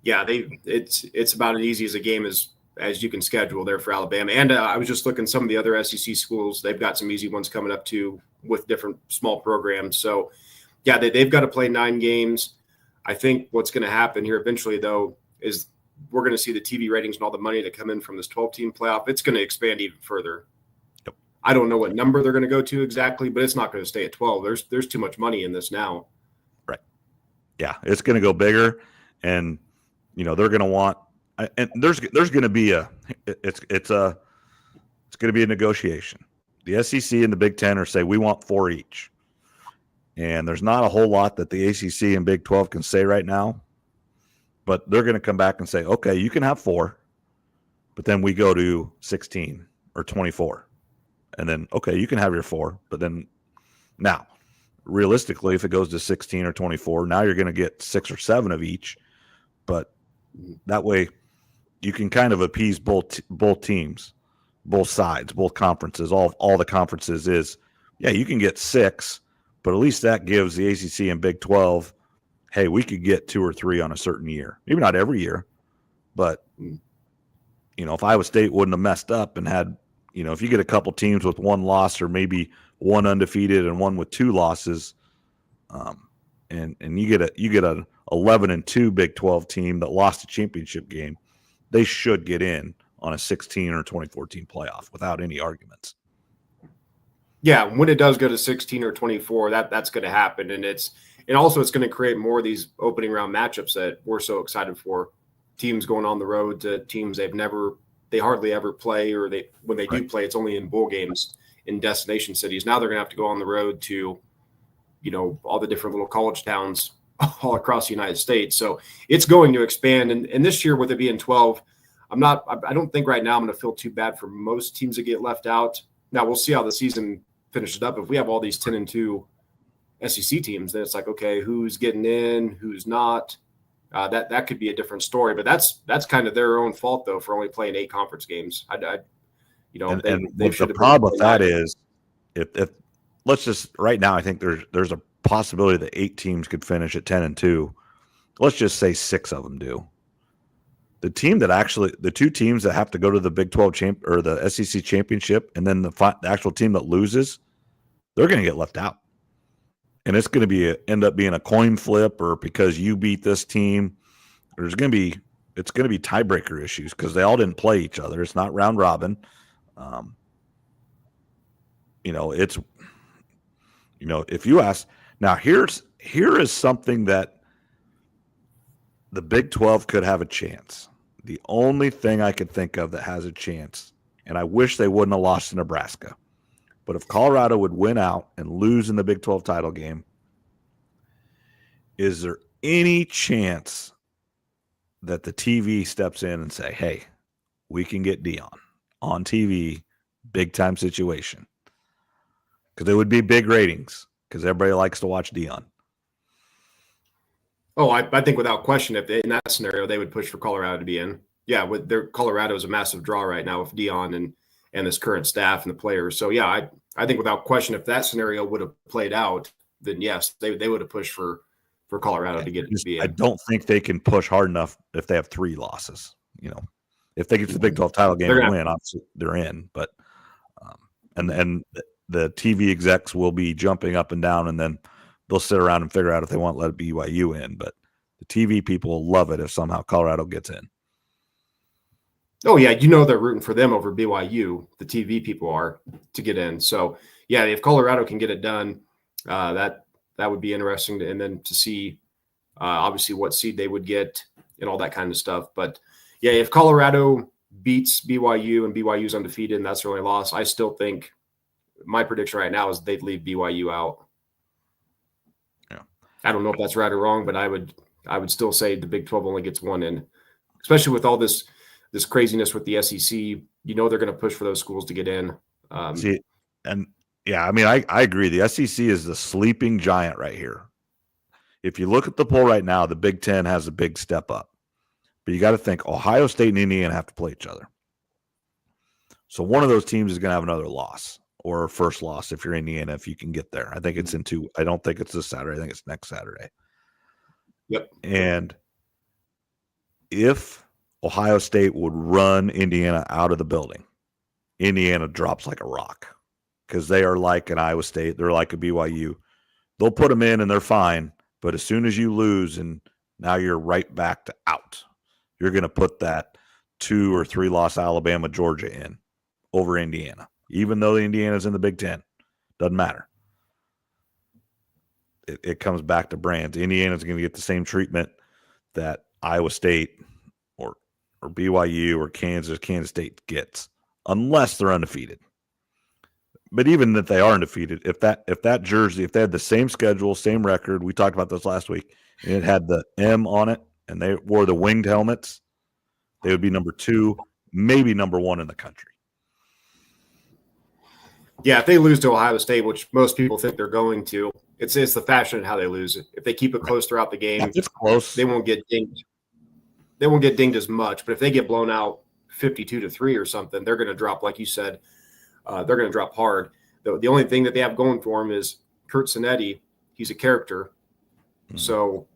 Yeah, it's about as easy as a game as you can schedule there for Alabama. And I was just looking some of the other SEC schools. They've got some easy ones coming up too with different small programs. So, yeah, they've got to play 9 games. I think what's going to happen here eventually, though, is we're going to see the TV ratings and all the money that come in from this 12-team playoff. It's going to expand even further. Yep. I don't know what number they're going to go to exactly, but it's not going to stay at 12. There's too much money in this now. Right. Yeah, it's going to go bigger, and they're going to want, and there's going to be it's going to be a negotiation. The SEC and the Big Ten are say we want 4 each, and there's not a whole lot that the ACC and Big 12 can say right now, but they're going to come back and say, okay, you can have 4, but then we go to 16 or 24, and then okay, you can have your 4, but then now realistically, if it goes to 16 or 24, now you're going to get 6 or 7 of each, but that way you can kind of appease both teams, both sides, both conferences, all the conferences is, yeah, you can get 6, but at least that gives the ACC and Big 12, hey, we could get 2 or 3 on a certain year. Maybe not every year, but, if Iowa State wouldn't have messed up and had, if you get a couple teams with 1 loss or maybe 1 undefeated and 1 with 2 losses, and you get a 11-2 Big 12 team that lost a championship game, they should get in on a 16 or 24-team playoff without any arguments. Yeah, when it does go to 16 or 24, that's going to happen, and it's going to create more of these opening round matchups that we're so excited for. Teams going on the road to teams they hardly ever play, or when they do play, it's only in bowl games in destination cities. Now they're going to have to go on the road to, all the different little college towns all across the United States. So it's going to expand. And this year, with it being 12, I don't think right now I'm going to feel too bad for most teams that get left out. Now we'll see how the season finishes up. If we have all these 10-2 SEC teams, then it's like, okay, who's getting in, who's not? That could be a different story, but that's kind of their own fault though for only playing 8 conference games. The problem with that is, if let's just right now, I think there's a possibility that 8 teams could finish at 10-2. Let's just say 6 of them do. The 2 teams that have to go to the Big 12 or the SEC championship, and then the actual team that loses, they're going to get left out. And it's going to end up being a coin flip, or because you beat this team, it's going to be tiebreaker issues because they all didn't play each other. It's not round robin. If you ask now, here is something that the Big 12 could have a chance. The only thing I could think of that has a chance, and I wish they wouldn't have lost to Nebraska, but if Colorado would win out and lose in the Big 12 title game, is there any chance that the TV steps in and say, hey, we can get Dion on TV, big time situation? Because it would be big ratings because everybody likes to watch Dion. Oh, I think without question, in that scenario, they would push for Colorado to be in. Yeah, Colorado is a massive draw right now with Dion and this current staff and the players. So, yeah, I think without question, if that scenario would have played out, then yes, they would have pushed for Colorado to get to be in. I don't think they can push hard enough if they have 3 losses. If they get to the Big 12 title game and win, obviously they're in. But and the TV execs will be jumping up and down, and then they'll sit around and figure out if they want to let BYU in. But the TV people will love it if somehow Colorado gets in. Oh, yeah, they're rooting for them over BYU. The TV people are to get in. So, yeah, if Colorado can get it done, that would be interesting. And then to see, obviously, what seed they would get and all that kind of stuff. But, yeah, if Colorado beats BYU and BYU's undefeated and that's their only loss, I still think my prediction right now is they'd leave BYU out. Yeah. I don't know if that's right or wrong, but I would I would still say the Big 12 only gets one in, especially with all this craziness with the SEC. You know they're going to push for those schools to get in. See, and yeah, I mean, I agree. The SEC is the sleeping giant right here. If you look at the poll right now, the Big Ten has a big step up. But you got to think Ohio State and Indiana have to play each other. So one of those teams is going to have another loss or a first loss if you're Indiana, if you can get there. I think it's in 2. I don't think it's this Saturday. I think it's next Saturday. Yep. And if Ohio State would run Indiana out of the building, Indiana drops like a rock because they are like an Iowa State. They're like a BYU. They'll put them in and they're fine. But as soon as you lose and now you're right back to out, you're going to put that 2 or 3 loss Alabama, Georgia in over Indiana, even though Indiana's in the Big Ten. Doesn't matter. It comes back to brands. Indiana's going to get the same treatment that Iowa State or BYU or Kansas State gets, unless they're undefeated. But even if they are undefeated, if that jersey, if they had the same schedule, same record, we talked about this last week, and it had the M on it, and they wore the winged helmets, they would be number 2, maybe number 1 in the country. Yeah, if they lose to Ohio State, which most people think they're going to, it's the fashion and how they lose it. If they keep it close throughout the game, it's close. They won't get dinged. They won't get dinged as much. But if they get blown out 52-3 or something, they're going to drop, like you said. They're going to drop hard. The only thing that they have going for them is Kurt Sinetti. He's a character. Mm-hmm. So,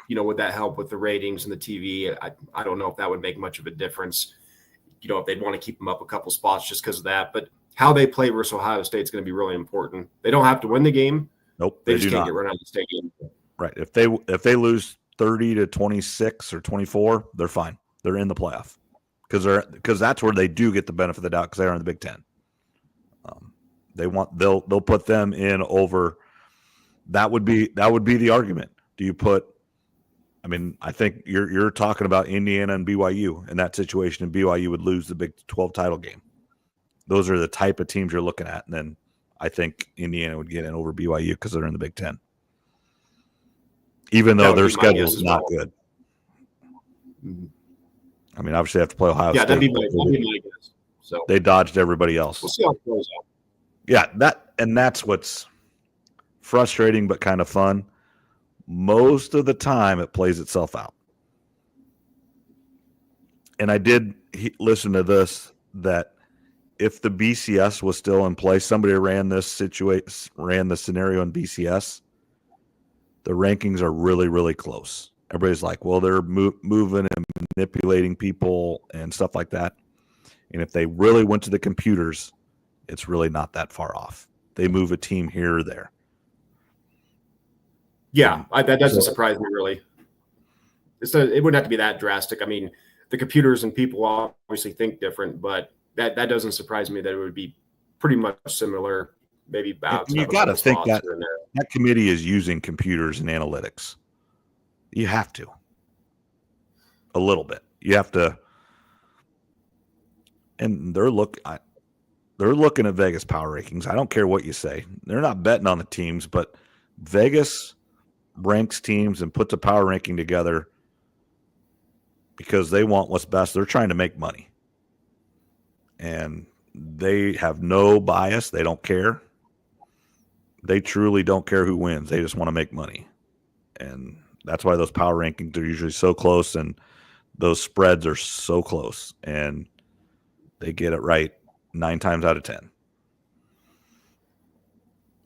would that help with the ratings and the TV? I don't know if that would make much of a difference. If they'd want to keep them up a couple spots just because of that. But how they play versus Ohio State is going to be really important. They don't have to win the game. Nope, they just can't get run out of the stadium. Right. If they lose 30-26 or 24, they're fine. They're in the playoff because that's where they do get the benefit of the doubt because they are in the Big Ten. They'll put them in over. That would be the argument. Do you put? I mean, I think you're talking about Indiana and BYU in that situation, and BYU would lose the Big 12 title game. Those are the type of teams you're looking at, and then I think Indiana would get in over BYU because they're in the Big Ten, even though their schedule is not good. Mm-hmm. I mean, obviously they have to play Ohio State. That'd be my guess. So they dodged everybody else. We'll see how it plays out. Yeah, that's what's frustrating but kind of fun. Most of the time, it plays itself out. And I did listen to this, that if the BCS was still in place, somebody ran the scenario in BCS, the rankings are really, really close. Everybody's like, well, they're moving and manipulating people and stuff like that. And if they really went to the computers, it's really not that far off. They move a team here or there. Yeah, that doesn't surprise me, really. It wouldn't have to be that drastic. I mean, the computers and people obviously think different, but that doesn't surprise me that it would be pretty much similar, maybe about. You got to think that committee is using computers and analytics. You have to. A little bit. You have to. And they're looking at Vegas power rankings. I don't care what you say. They're not betting on the teams, but Vegas ranks teams and puts a power ranking together because they want what's best. They're trying to make money. And they have no bias. They don't care. They truly don't care who wins. They just want to make money. And that's why those power rankings are usually so close and those spreads are so close. And they get it right 9 times out of 10.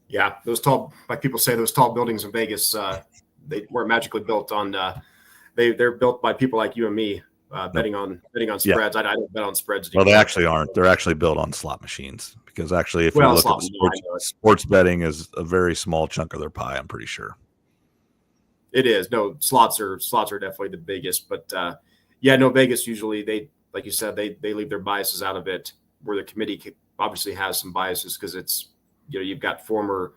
Yeah, those tall, like people say, those tall buildings in Vegas, they weren't magically built on. They're built by people like you and me, betting on spreads. Yeah. I don't bet on spreads anymore. Well, they actually aren't. They're actually built on slot machines because actually, if you look at sports betting is a very small chunk of their pie. I'm pretty sure. It is. No, slots are definitely the biggest, but Vegas usually they, like you said, they leave their biases out of it. Where the committee obviously has some biases because it's, you've got former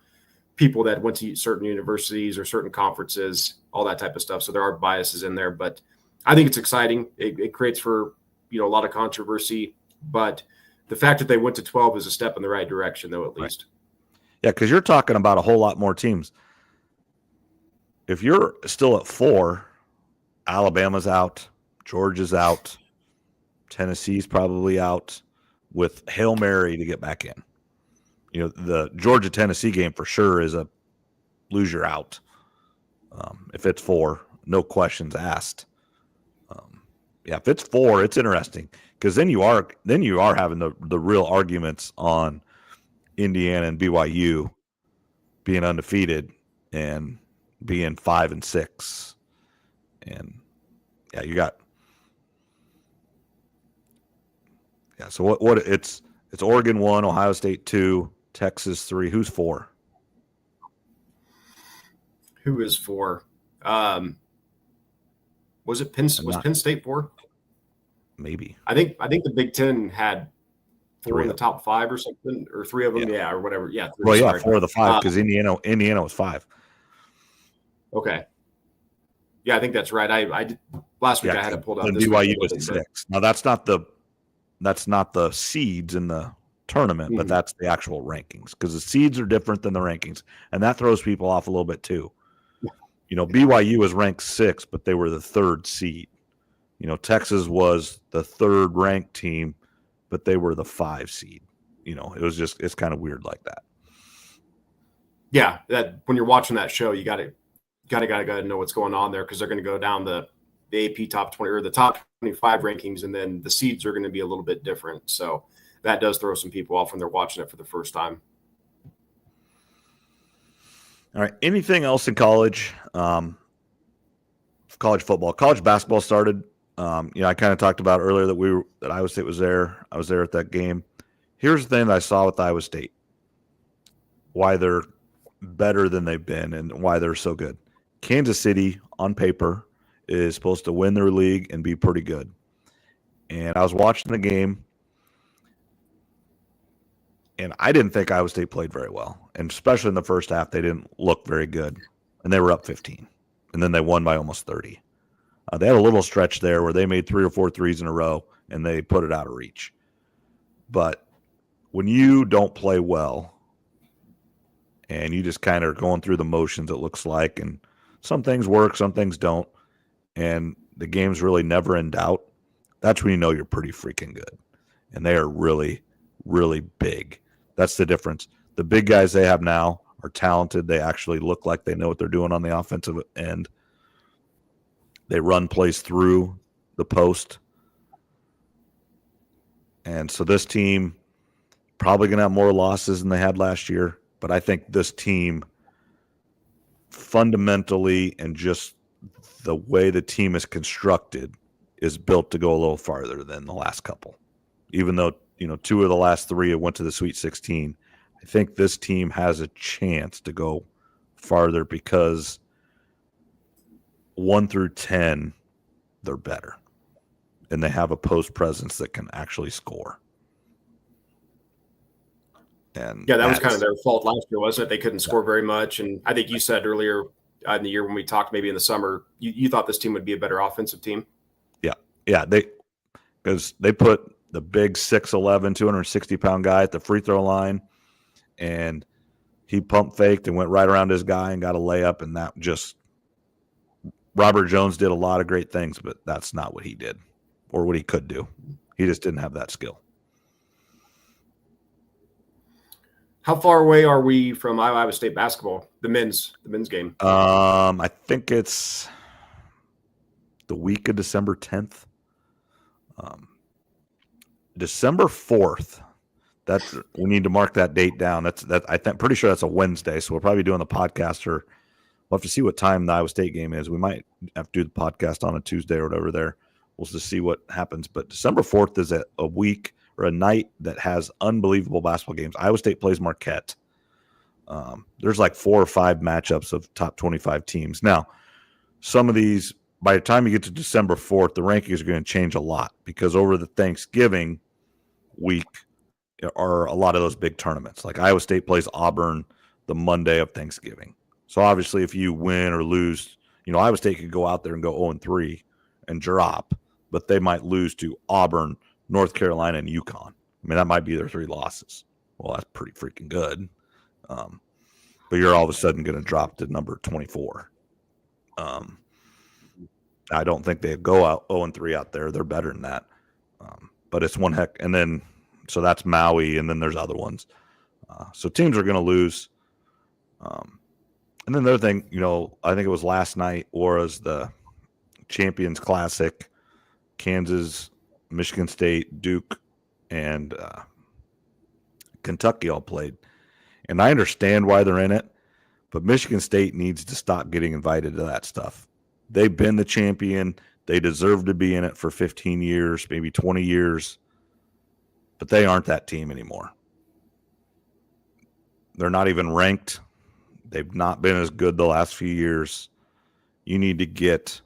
people that went to certain universities or certain conferences, all that type of stuff. So there are biases in there, but I think it's exciting. It creates for, a lot of controversy, but the fact that they went to 12 is a step in the right direction, though, at least. Yeah, because you're talking about a whole lot more teams. If you're still at 4, Alabama's out, Georgia's out, Tennessee's probably out with Hail Mary to get back in. The Georgia-Tennessee game for sure is a lose you're out. If it's 4, no questions asked. If it's 4, it's interesting because then you are having the real arguments on Indiana and BYU being undefeated and being 5 and 6, and you got So what it's Oregon 1, Ohio State 2, Texas 3. Who's 4? Who is 4? Was it Penn State 4? Maybe. I think the Big Ten had 4 in the top 5 or something, or 3 of them, or whatever. Yeah. 3, 4 of the 5 because Indiana was 5. Okay. Yeah, I think that's right. I last week I had it pulled up. BYU was 6. Now that's not the seeds in the tournament, but that's the actual rankings because the seeds are different than the rankings, and that throws people off a little bit too. BYU was ranked 6, but they were the 3rd seed. Texas was the 3rd ranked team, but they were the 5 seed. It's kind of weird like that. Yeah, that when you're watching that show, you got to know what's going on there because they're going to go down the AP top 20 or the top 25 rankings, and then the seeds are going to be a little bit different. So that does throw some people off when they're watching it for the first time. All right. Anything else in college? College football, college basketball started. I kind of talked about earlier that Iowa State was there. I was there at that game. Here's the thing that I saw with Iowa State: why they're better than they've been and why they're so good. Kansas City, on paper, is supposed to win their league and be pretty good. And I was watching the game, and I didn't think Iowa State played very well. And especially in the first half, they didn't look very good. And they were up 15. And then they won by almost 30. They had a little stretch there where they made 3 or 4 threes in a row, and they put it out of reach. But when you don't play well and you just kind of are going through the motions, it looks like, and some things work, some things don't, and the game's really never in doubt, that's when you know you're pretty freaking good. And they are really, really big. That's the difference. The big guys they have now are talented. They actually look like they know what they're doing on the offensive end. They run plays through the post. And so this team probably going to have more losses than they had last year. But I think this team fundamentally and just the way the team is constructed is built to go a little farther than the last couple. Even though, 2 of the last 3 went to the Sweet 16, I think this team has a chance to go farther because 1 through 10, they're better. And they have a post presence that can actually score. And that was kind of their fault last year, wasn't it? They couldn't score very much. And I think you said earlier in the year when we talked maybe in the summer, you thought this team would be a better offensive team. Yeah. Because they put the big 6'11", 260-pound guy at the free throw line, and he pump faked and went right around his guy and got a layup, and that just Robert Jones did a lot of great things, but that's not what he did or what he could do. He just didn't have that skill. How far away are we from Iowa State basketball, the men's game? I think it's the week of December 10th. December 4th. We need to mark that date down. Pretty sure that's a Wednesday, so we'll probably be doing the podcast, or we'll have to see what time the Iowa State game is. We might have to do the podcast on a Tuesday or whatever there. We'll just see what happens. But December 4th is a week or a night that has unbelievable basketball games. Iowa State plays Marquette. There's like 4 or 5 matchups of top 25 teams. Now, some of these, by the time you get to December 4th, the rankings are going to change a lot because over the Thanksgiving week are a lot of those big tournaments. Like Iowa State plays Auburn the Monday of Thanksgiving. So obviously if you win or lose, Iowa State could go out there and go 0-3 and drop, but they might lose to Auburn, North Carolina, and UConn. I mean, that might be their 3 losses. Well, that's pretty freaking good. But you're all of a sudden going to drop to number 24. I don't think they go out 0-3 out there. They're better than that. But it's one heck. And then, so that's Maui, and then there's other ones. So teams are going to lose. And then the other thing, I think it was last night, was the Champions Classic, Kansas, Michigan State, Duke, and Kentucky all played. And I understand why they're in it, but Michigan State needs to stop getting invited to that stuff. They've been the champion. They deserve to be in it for 15 years, maybe 20 years, but they aren't that team anymore. They're not even ranked. They've not been as good the last few years. You need to get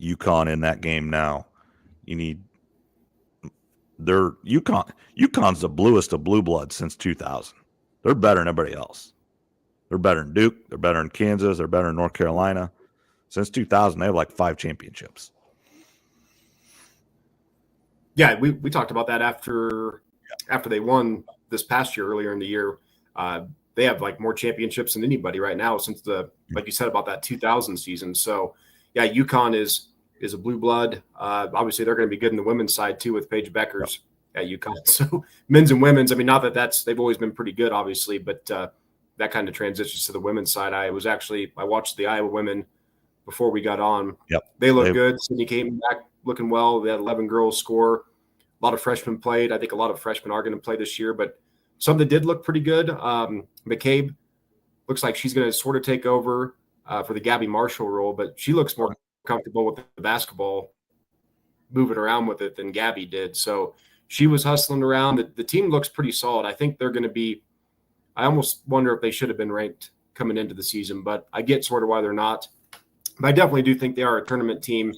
UConn in that game now. UConn's the bluest of blue blood since 2000. They're better than everybody else. They're better than Duke. They're better than Kansas. They're better than North Carolina. Since 2000, they have like 5 championships. Yeah, we talked about that after they won this past year, earlier in the year. They have like more championships than anybody right now since like you said about that 2000 season. So yeah, UConn is a blue blood. Obviously they're going to be good in the women's side too with Paige Beckers at UConn. So men's and women's, I mean, not that they've always been pretty good, obviously, but that kind of transitions to the women's side. I watched the Iowa women before we got on. Yep. They look good. Sydney came back looking well. They had 11 girls score. A lot of freshmen played. I think a lot of freshmen are going to play this year, but some that did look pretty good. McCabe looks like she's going to sort of take over for the Gabby Marshall role, but she looks more comfortable with the basketball, moving around with it than Gabby did. So she was hustling around. The team looks pretty solid. I think they're going to be – I almost wonder if they should have been ranked coming into the season, but I get sort of why they're not. But I definitely do think they are a tournament team.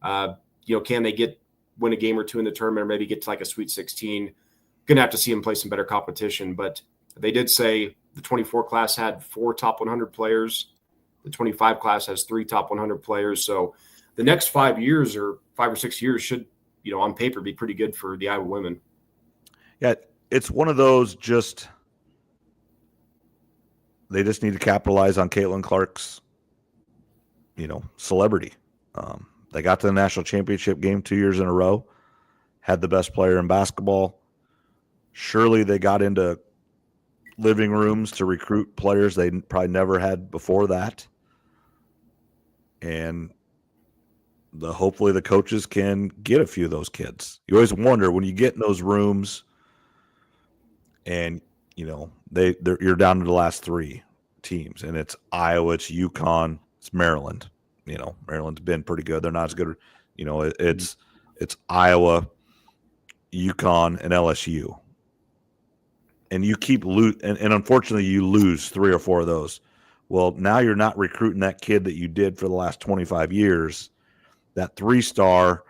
Can they win a game or two in the tournament or maybe get to like a Sweet 16? Going to have to see them play some better competition. But they did say the 24 class had 4 top 100 players. The 25 class has 3 top 100 players. So the next 5 years or 5 or 6 years should, on paper be pretty good for the Iowa women. Yeah, it's one of those they just need to capitalize on Caitlin Clark's, celebrity. They got to the national championship game 2 years in a row, had the best player in basketball. Surely they got into living rooms to recruit players they probably never had before that. And hopefully the coaches can get a few of those kids. You always wonder when you get in those rooms and, you're down to the last 3 teams, and it's Iowa, it's UConn, it's Maryland. Maryland's been pretty good. They're not as good. It's Iowa, UConn, and LSU. And you keep and unfortunately you lose 3 or 4 of those. Well, now you're not recruiting that kid that you did for the last 25 years, that 3-star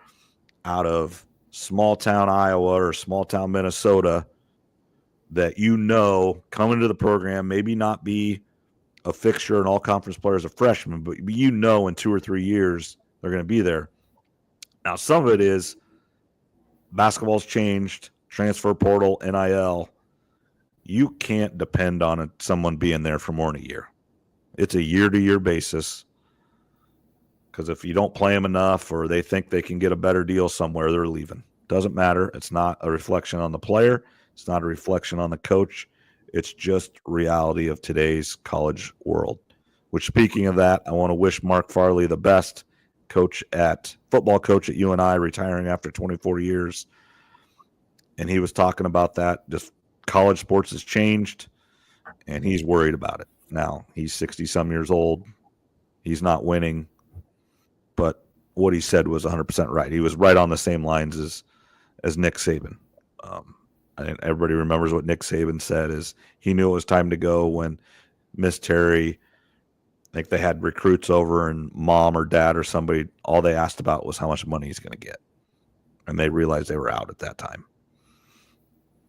out of small town Iowa or small town Minnesota that coming to the program, maybe not be a fixture and all conference player as a freshman, but in 2 or 3 years they're going to be there. Now, some of it is basketball's changed, transfer portal, NIL. You can't depend on someone being there for more than a year. It's a year-to-year basis, because if you don't play them enough or they think they can get a better deal somewhere, they're leaving. Doesn't matter. It's not a reflection on the player. It's not a reflection on the coach. It's just reality of today's college world. Which, speaking of that, I want to wish Mark Farley the best, football coach at UNI, retiring after 24 years. And he was talking about that. Just college sports has changed, and he's worried about it. Now, he's 60-some years old. He's not winning. But what he said was 100% right. He was right on the same lines as Nick Saban. I think everybody remembers what Nick Saban said is he knew it was time to go when Miss Terry, I think they had recruits over, and mom or dad or somebody, all they asked about was how much money he's going to get. And they realized they were out at that time.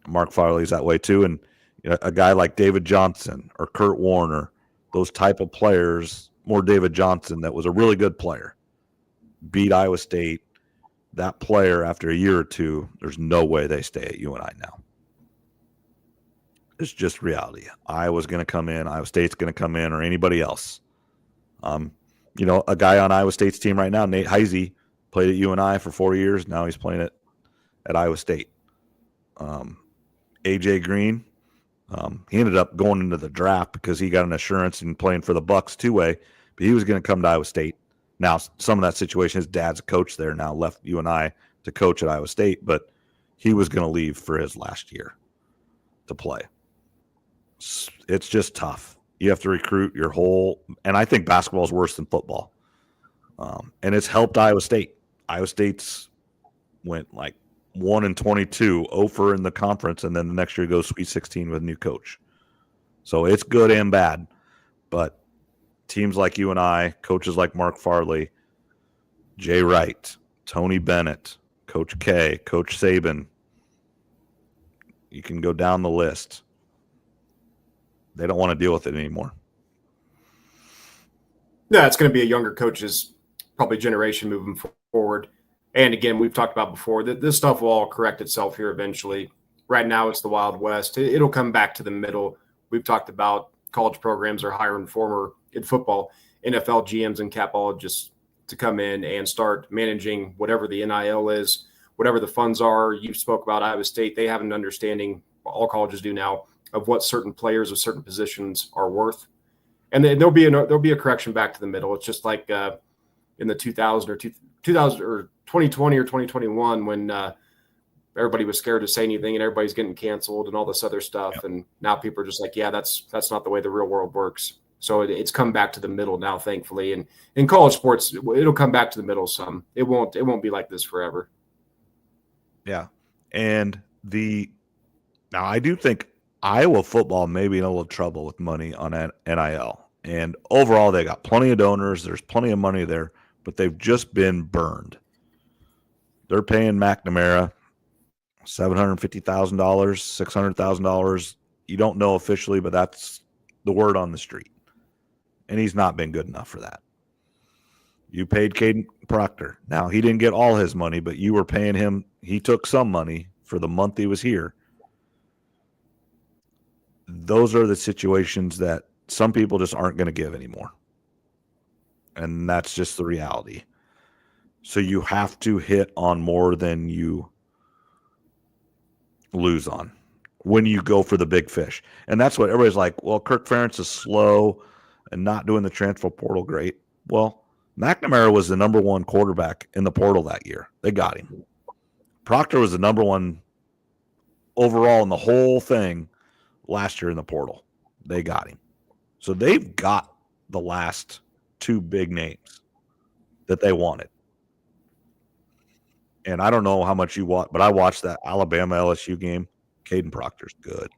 Mark Farley's that way too. And a guy like David Johnson or Kurt Warner, those type of players, more David Johnson, that was a really good player, beat Iowa State. That player, after a year or two, there's no way they stay at UNI now. It's just reality. Iowa's going to come in, Iowa State's going to come in, or anybody else. A guy on Iowa State's team right now, Nate Heisey, played at UNI for 4 years. Now he's playing at Iowa State. AJ Green, he ended up going into the draft because he got an assurance and playing for the Bucks two-way, but he was going to come to Iowa State. Now, some of that situation, his dad's a coach there now, left UNI to coach at Iowa State, but he was going to leave for his last year to play. It's just tough. You have to recruit your whole – and I think basketball is worse than football. And it's helped Iowa State. Iowa State's went like 1-22, 0 in the conference, and then the next year goes Sweet 16 with a new coach. So it's good and bad. But teams like you and I, coaches like Mark Farley, Jay Wright, Tony Bennett, Coach K, Coach Saban, you can go down the list. They don't want to deal with it anymore. Yeah, it's going to be a younger coach's probably generation moving forward. And again, we've talked about before that this stuff will all correct itself here eventually. Right now, it's the Wild West. It'll come back to the middle. We've talked about college programs are hiring former in football NFL GMs and capologists to come in and start managing whatever the NIL is, whatever the funds are. You spoke about Iowa State. They have an understanding, all colleges do now, of what certain players of certain positions are worth. And then there'll be a correction back to the middle. It's just like in the 2000 or 2020 or 2021 when everybody was scared to say anything and everybody's getting canceled and all this other stuff. Yep. And now people are just like, yeah, that's not the way the real world works. So it's come back to the middle now, thankfully. And in college sports, it'll come back to the middle some. It won't be like this forever. Yeah. And now I do think Iowa football may be in a little trouble with money on NIL. And overall, they got plenty of donors. There's plenty of money there, but they've just been burned. They're paying McNamara $750,000, $600,000. You don't know officially, but that's the word on the street. And he's not been good enough for that. You paid Caden Proctor. Now, he didn't get all his money, but you were paying him. He took some money for the month he was here. Those are the situations that some people just aren't going to give anymore. And that's just the reality. So you have to hit on more than you lose on when you go for the big fish. And that's what everybody's like, well, Kirk Ferentz is slow and not doing the transfer portal great. Well, McNamara was the number one quarterback in the portal that year. They got him. Proctor was the number one overall in the whole thing last year in the portal. They got him. So they've got the last two big names that they wanted. And I don't know how much you watch, but I watched that Alabama LSU game. Caden Proctor's good.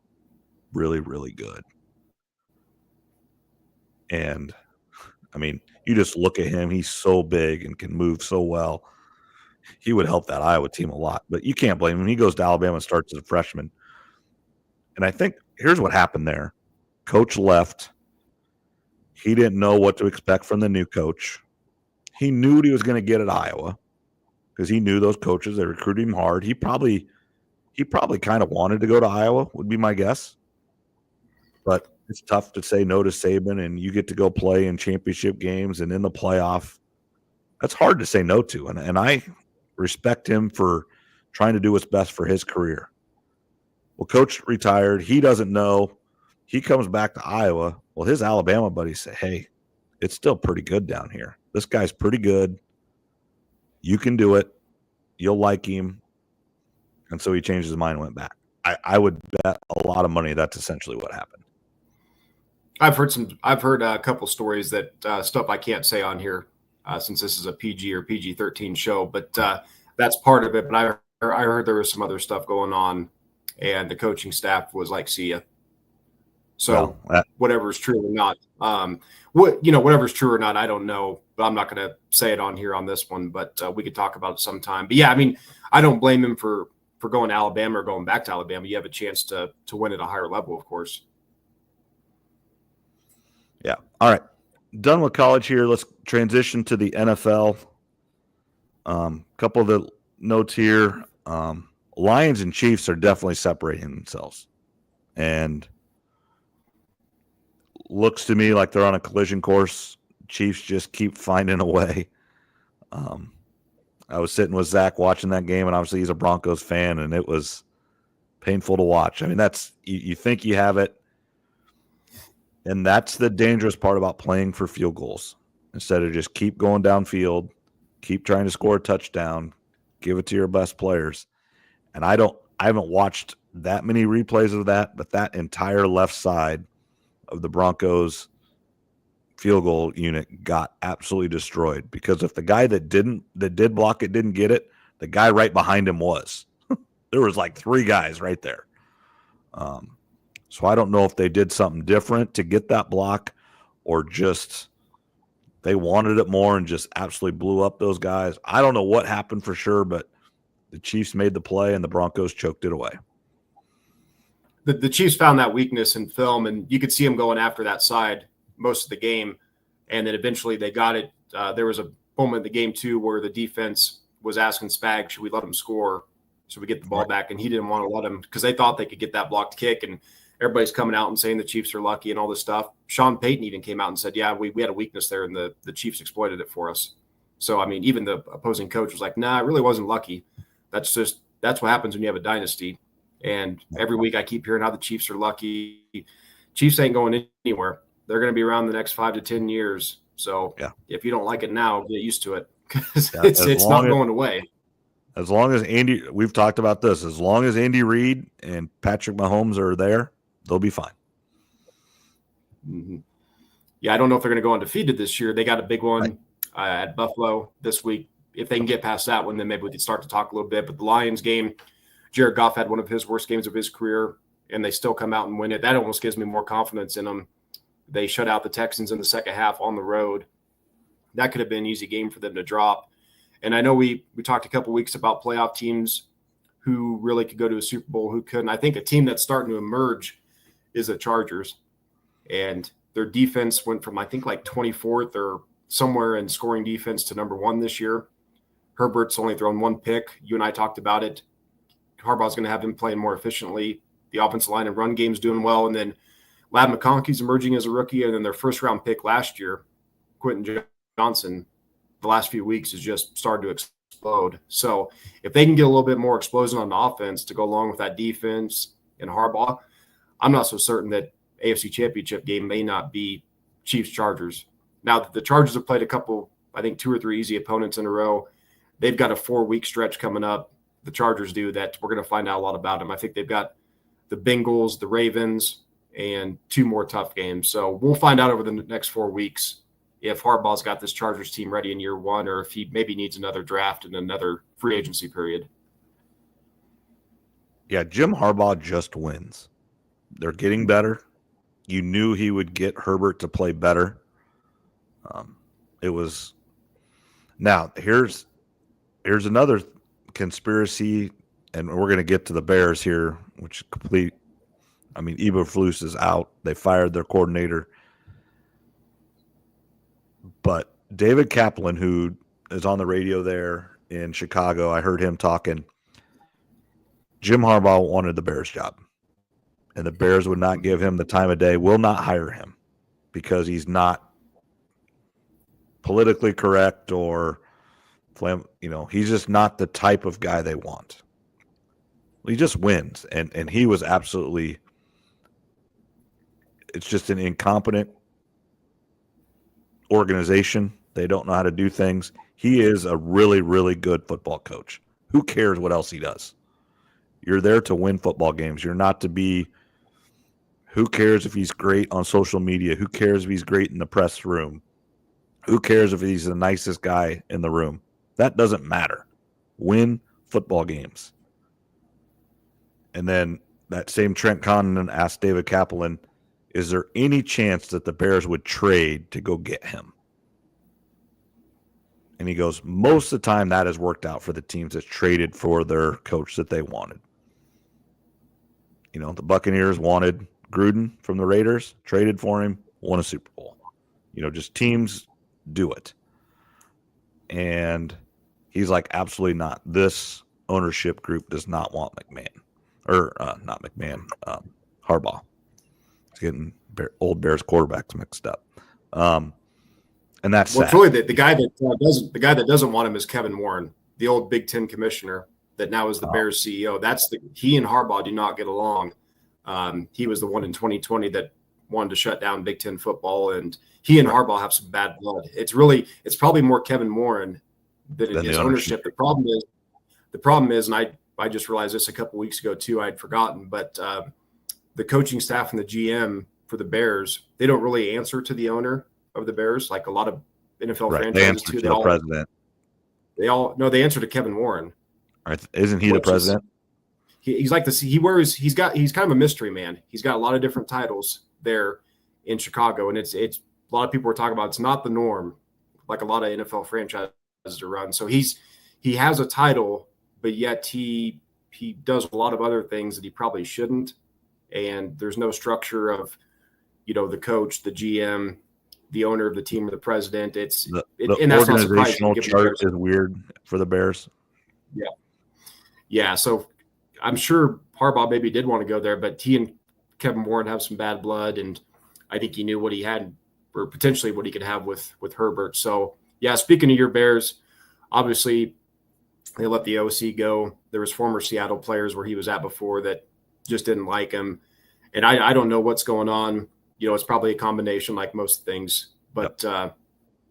Really, really good. And, I mean, you just look at him. He's so big and can move so well. He would help that Iowa team a lot. But you can't blame him. He goes to Alabama and starts as a freshman. And I think here's what happened there. Coach left. He didn't know what to expect from the new coach. He knew what he was going to get at Iowa because he knew those coaches. They recruited him hard. He probably kind of wanted to go to Iowa, would be my guess. But it's tough to say no to Saban, and you get to go play in championship games and in the playoff. That's hard to say no to, and I respect him for trying to do what's best for his career. Well, Coach retired. He doesn't know. He comes back to Iowa. Well, his Alabama buddies say, hey, it's still pretty good down here. This guy's pretty good. You can do it. You'll like him. And so he changed his mind and went back. I would bet a lot of money that's essentially what happened. I've heard a couple stories that stuff I can't say on here since this is a PG or PG-13 show, but that's part of it. But I heard there was some other stuff going on, and the coaching staff was like, "See ya." So whatever's true or not, whatever's true or not, I don't know. But I'm not going to say it on here on this one. But we could talk about it sometime. But yeah, I mean, I don't blame him for going to Alabama or going back to Alabama. You have a chance to win at a higher level, of course. Yeah. All right. Done with college here. Let's transition to the NFL. Couple of the notes here. Lions and Chiefs are definitely separating themselves. And looks to me like they're on a collision course. Chiefs just keep finding a way. I was sitting with Zach watching that game, and obviously he's a Broncos fan, and it was painful to watch. I mean, that's you think you have it, and that's the dangerous part about playing for field goals. Instead of just keep going downfield, keep trying to score a touchdown, give it to your best players. And I haven't watched that many replays of that, but that entire left side of the Broncos field goal unit got absolutely destroyed, because if the guy that did block it didn't get it, the guy right behind him was. There was like 3 guys right there. So I don't know if they did something different to get that block, or just they wanted it more and just absolutely blew up those guys. I don't know what happened for sure, but the Chiefs made the play and the Broncos choked it away. The Chiefs found that weakness in film, and you could see them going after that side most of the game, and then eventually they got it. There was a moment in the game too where the defense was asking Spag, should we let him score so we get the ball back, and he didn't want to let him because they thought they could get that blocked kick, and everybody's coming out and saying the Chiefs are lucky and all this stuff. Sean Payton even came out and said, yeah, we had a weakness there, and the Chiefs exploited it for us. So, I mean, even the opposing coach was like, nah, it really wasn't lucky. That's what happens when you have a dynasty. And every week I keep hearing how the Chiefs are lucky. Chiefs ain't going anywhere. They're going to be around the next 5 to 10 years. So if you don't like it now, get used to it, because it's not going away. As long as we've talked about this, as long as Andy Reid and Patrick Mahomes are there, they'll be fine. Mm-hmm. Yeah, I don't know if they're going to go undefeated this year. They got a big one at Buffalo this week. If they can get past that one, then maybe we could start to talk a little bit. But the Lions game, Jared Goff had one of his worst games of his career, and they still come out and win it. That almost gives me more confidence in them. They shut out the Texans in the second half on the road. That could have been an easy game for them to drop. And I know we talked a couple weeks about playoff teams who really could go to a Super Bowl, who couldn't. I think a team that's starting to emerge is the Chargers. And their defense went from, I think, like 24th or somewhere in scoring defense to number 1 this year. Herbert's only thrown 1 pick. You and I talked about it. Harbaugh's going to have him playing more efficiently. The offensive line and run game's doing well. And then Ladd McConkey's emerging as a rookie. And then their first-round pick last year, Quentin Johnson, the last few weeks has just started to explode. So if they can get a little bit more explosion on the offense to go along with that defense and Harbaugh, I'm not so certain that AFC Championship game may not be Chiefs-Chargers. Now, the Chargers have played a couple, I think 2 or 3 easy opponents in a row. They've got a 4-week stretch coming up. The Chargers do that. We're going to find out a lot about them. I think they've got the Bengals, the Ravens, and 2 more tough games. So we'll find out over the next 4 weeks if Harbaugh's got this Chargers team ready in year 1, or if he maybe needs another draft and another free agency period. Yeah, Jim Harbaugh just wins. They're getting better. You knew he would get Herbert to play better. It was now here's another conspiracy, and we're going to get to the Bears here, which is complete. I mean, Eberflus is out. They fired their coordinator. But David Kaplan, who is on the radio there in Chicago, I heard him talking. Jim Harbaugh wanted the Bears job, and the Bears would not give him the time of day, will not hire him because he's not politically correct, or he's just not the type of guy they want. He just wins, and he was absolutely, it's just an incompetent organization. They don't know how to do things. He is a really, really good football coach. Who cares what else he does? You're there to win football games. You're not to be, who cares if he's great on social media? Who cares if he's great in the press room? Who cares if he's the nicest guy in the room? That doesn't matter. Win football games. And then that same Trent Condon asked David Kaplan, is there any chance that the Bears would trade to go get him? And he goes, most of the time that has worked out for the teams that traded for their coach that they wanted. The Buccaneers wanted Gruden from the Raiders, traded for him, won a Super Bowl. Just teams do it. And he's like, absolutely not. This ownership group does not want Harbaugh. It's getting old Bears quarterbacks mixed up. And that's Well, it's sad. really the guy that doesn't want him is Kevin Warren, the old Big Ten commissioner that now is the Bears CEO. He and Harbaugh do not get along. He was the one in 2020 that wanted to shut down Big Ten football, and he and Harbaugh have some bad blood. It's probably more Kevin Warren than it is ownership. The problem is, and I just realized this a couple weeks ago too. I'd forgotten, but the coaching staff and the GM for the Bears, they don't really answer to the owner of the Bears, like a lot of NFL franchises too. The president. They answer to Kevin Warren. Right? Isn't he the president? He's like he's kind of a mystery man. He's got a lot of different titles there in Chicago, and it's a lot of people are talking about it's not the norm, like a lot of NFL franchises to run. So he has a title, but yet he does a lot of other things that he probably shouldn't. And there's no structure of, the coach, the GM, the owner of the team, or the president. And that's not surprising. Organizational chart is weird for the Bears. Yeah. So I'm sure Harbaugh maybe did want to go there, but he and Kevin Warren have some bad blood, and I think he knew what he had, or potentially what he could have with Herbert. So yeah, speaking of your Bears, obviously they let the OC go. There was former Seattle players where he was at before that just didn't like him. And I don't know what's going on. It's probably a combination like most things. But,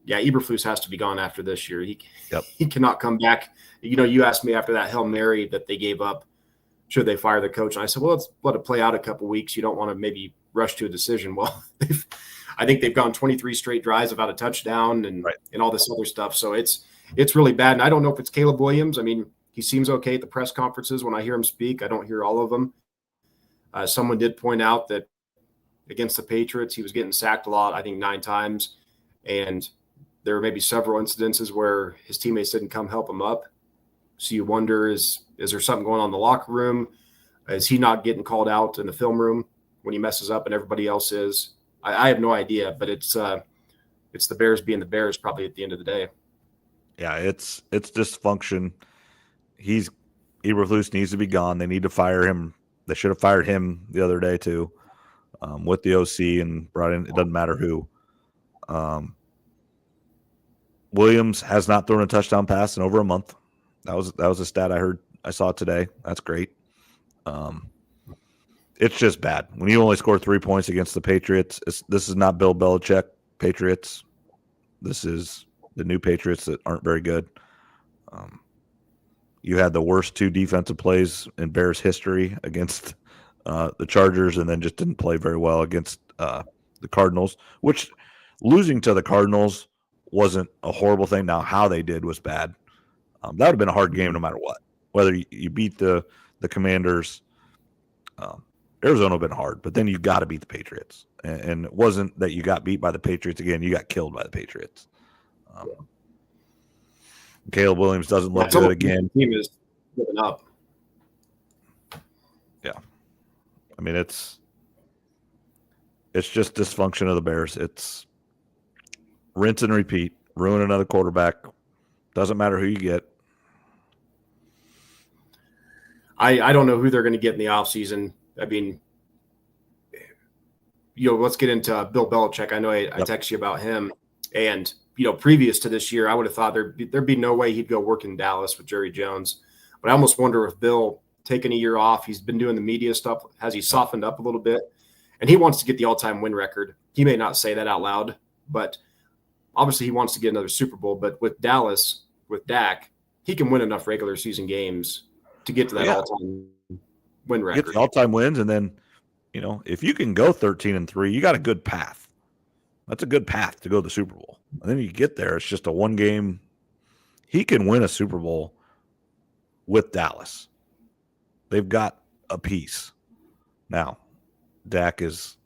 Eberflus has to be gone after this year. He cannot come back. You asked me after that Hail Mary that they gave up, should they fire the coach? And I said, well, let's let it play out a couple weeks. You don't want to maybe rush to a decision. Well, I think they've gone 23 straight drives without a touchdown and all this other stuff. So it's really bad. And I don't know if it's Caleb Williams. I mean, he seems okay at the press conferences. When I hear him speak, I don't hear all of them. Someone did point out that against the Patriots, he was getting sacked a lot, I think 9 times. And there were maybe several incidences where his teammates didn't come help him up. So you wonder, is there something going on in the locker room? Is he not getting called out in the film room when he messes up and everybody else is? I have no idea, but it's the Bears being the Bears probably at the end of the day. Yeah, it's dysfunction. Eberflus needs to be gone. They need to fire him. They should have fired him the other day too, with the OC and brought in. It doesn't matter who. Williams has not thrown a touchdown pass in over a month. That was a stat I saw today. That's great. It's just bad when you only score 3 points against the Patriots. This is not Bill Belichick Patriots. This is the new Patriots that aren't very good. You had the worst 2 defensive plays in Bears history against the Chargers, and then just didn't play very well against the Cardinals, which losing to the Cardinals wasn't a horrible thing. Now, how they did was bad. That would have been a hard game no matter what. Whether you beat the Commanders, Arizona would have been hard, but then you got to beat the Patriots. And it wasn't that you got beat by the Patriots again. You got killed by the Patriots. Caleb Williams doesn't look good again. The team is giving up. Yeah. I mean, it's just dysfunction of the Bears. It's rinse and repeat. Ruin another quarterback. Doesn't matter who you get. I don't know who they're going to get in the offseason. I mean, let's get into Bill Belichick. I know I texted you about him. And, previous to this year, I would have thought there'd be no way he'd go work in Dallas with Jerry Jones. But I almost wonder if Bill taking a year off, he's been doing the media stuff, has he softened up a little bit? And he wants to get the all-time win record. He may not say that out loud, but obviously he wants to get another Super Bowl. But with Dallas, with Dak, he can win enough regular season games to get to that all-time win record. Get the all-time wins, and then, if you can go 13-3, you got a good path. That's a good path to go to the Super Bowl. And then you get there, it's just a one game. He can win a Super Bowl with Dallas. They've got a piece. Now, Dak is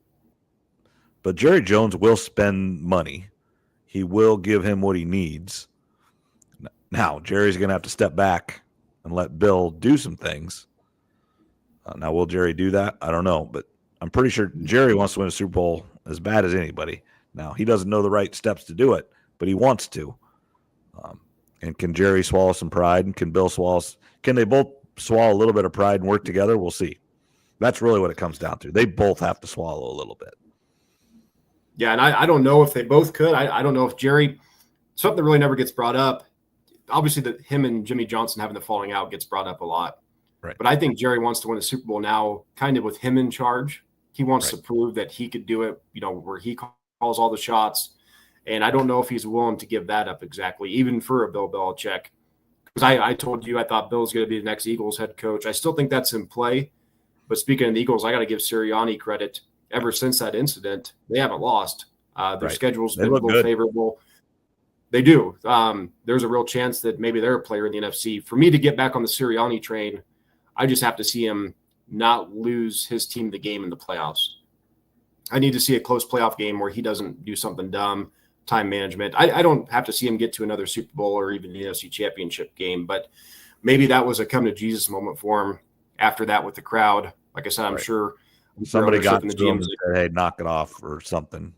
– but Jerry Jones will spend money. He will give him what he needs. Now, Jerry's going to have to step back and let Bill do some things. Now, will Jerry do that? I don't know, but I'm pretty sure Jerry wants to win a Super Bowl as bad as anybody. Now, he doesn't know the right steps to do it, but he wants to. And can Jerry swallow some pride, and can Bill swallow – can they both swallow a little bit of pride and work together? We'll see. That's really what it comes down to. They both have to swallow a little bit. Yeah, and I don't know if they both could. I don't know if Jerry, something that really never gets brought up. Obviously, that him and Jimmy Johnson having the falling out gets brought up a lot. Right. But I think Jerry wants to win a Super Bowl now, kind of with him in charge. He wants to prove that he could do it, where he calls all the shots. And I don't know if he's willing to give that up exactly, even for a Bill Belichick. Because I told you I thought Bill's going to be the next Eagles head coach. I still think that's in play. But speaking of the Eagles, I got to give Sirianni credit. Ever since that incident, they haven't lost. Their schedule's been a little favorable. They do. There's a real chance that maybe they're a player in the NFC. For me to get back on the Sirianni train, I just have to see him not lose his team the game in the playoffs. I need to see a close playoff game where he doesn't do something dumb, time management. I don't have to see him get to another Super Bowl or even the NFC Championship game, but maybe that was a come to Jesus moment for him after that with the crowd. Like I said, I'm sure somebody got to him and said, "Hey, knock it off," or something,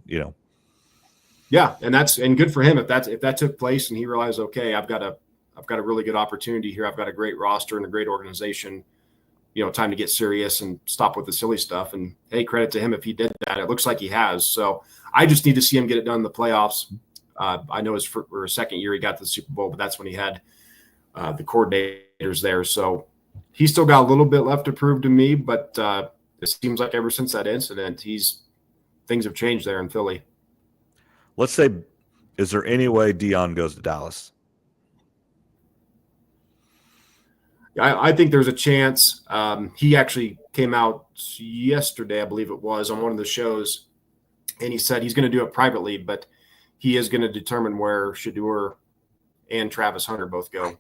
Yeah, and good for him if that took place and he realized, okay, I've got a really good opportunity here. I've got a great roster and a great organization. Time to get serious and stop with the silly stuff. And hey, credit to him if he did that. It looks like he has. So I just need to see him get it done in the playoffs. I know his second year he got to the Super Bowl, but that's when he had the coordinators there. So he's still got a little bit left to prove to me, but it seems like ever since that incident, things have changed there in Philly. Let's say, is there any way Dion goes to Dallas? I think there's a chance. He actually came out yesterday, I believe it was, on one of the shows, and he said he's going to do it privately, but he is going to determine where Shedeur and Travis Hunter both go.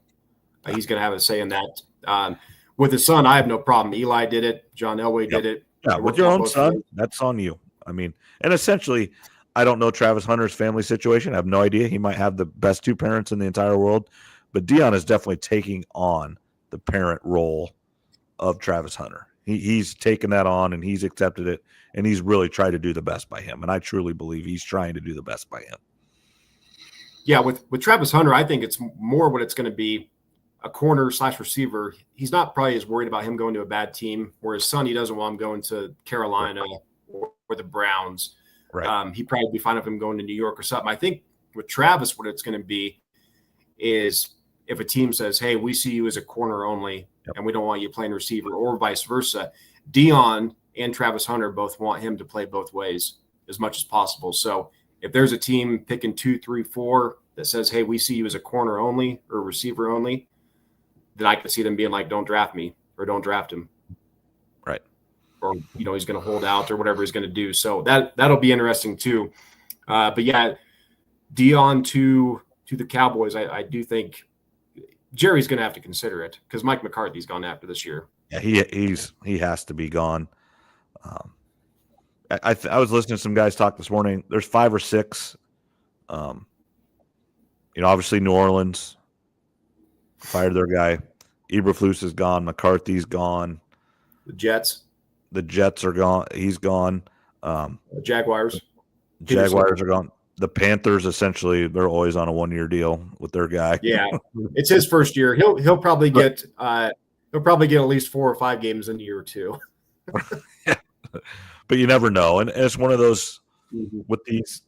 He's going to have a say in that. With his son, I have no problem. Eli did it. John Elway did it. Yeah, with your own son, that's on you. I mean, and essentially, I don't know Travis Hunter's family situation. I have no idea. He might have the best two parents in the entire world, but Dion is definitely taking on the parent role of Travis Hunter. He's taken that on and he's accepted it, and he's really tried to do the best by him. And I truly believe he's trying to do the best by him. Yeah, with Travis Hunter, I think it's more what it's going to be, a corner / receiver. He's not probably as worried about him going to a bad team, where his son, he doesn't want him going to Carolina or the Browns. Right. He'd probably be fine with him going to New York or something. I think with Travis, what it's going to be is if a team says, hey, we see you as a corner only, and we don't want you playing receiver, or vice versa. Dion and Travis Hunter both want him to play both ways as much as possible. So if there's a team picking 2, 3, 4 that says, hey, we see you as a corner only or receiver only, then I could see them being like, don't draft me or don't draft him. Right. Or, he's going to hold out or whatever he's going to do. So that'll be interesting too. But yeah, Dion to the Cowboys, I do think Jerry's going to have to consider it because Mike McCarthy's gone after this year. Yeah, he has to be gone. I was listening to some guys talk this morning. There's 5 or 6. Obviously New Orleans fired their guy. Eberflus is gone. McCarthy's gone. The Jets are gone. He's gone. Jaguars are gone. The Panthers, essentially, they're always on a 1-year deal with their guy. Yeah, it's his first year. He'll probably get at least 4 or 5 games in a year or 2. But you never know, and it's one of those with these.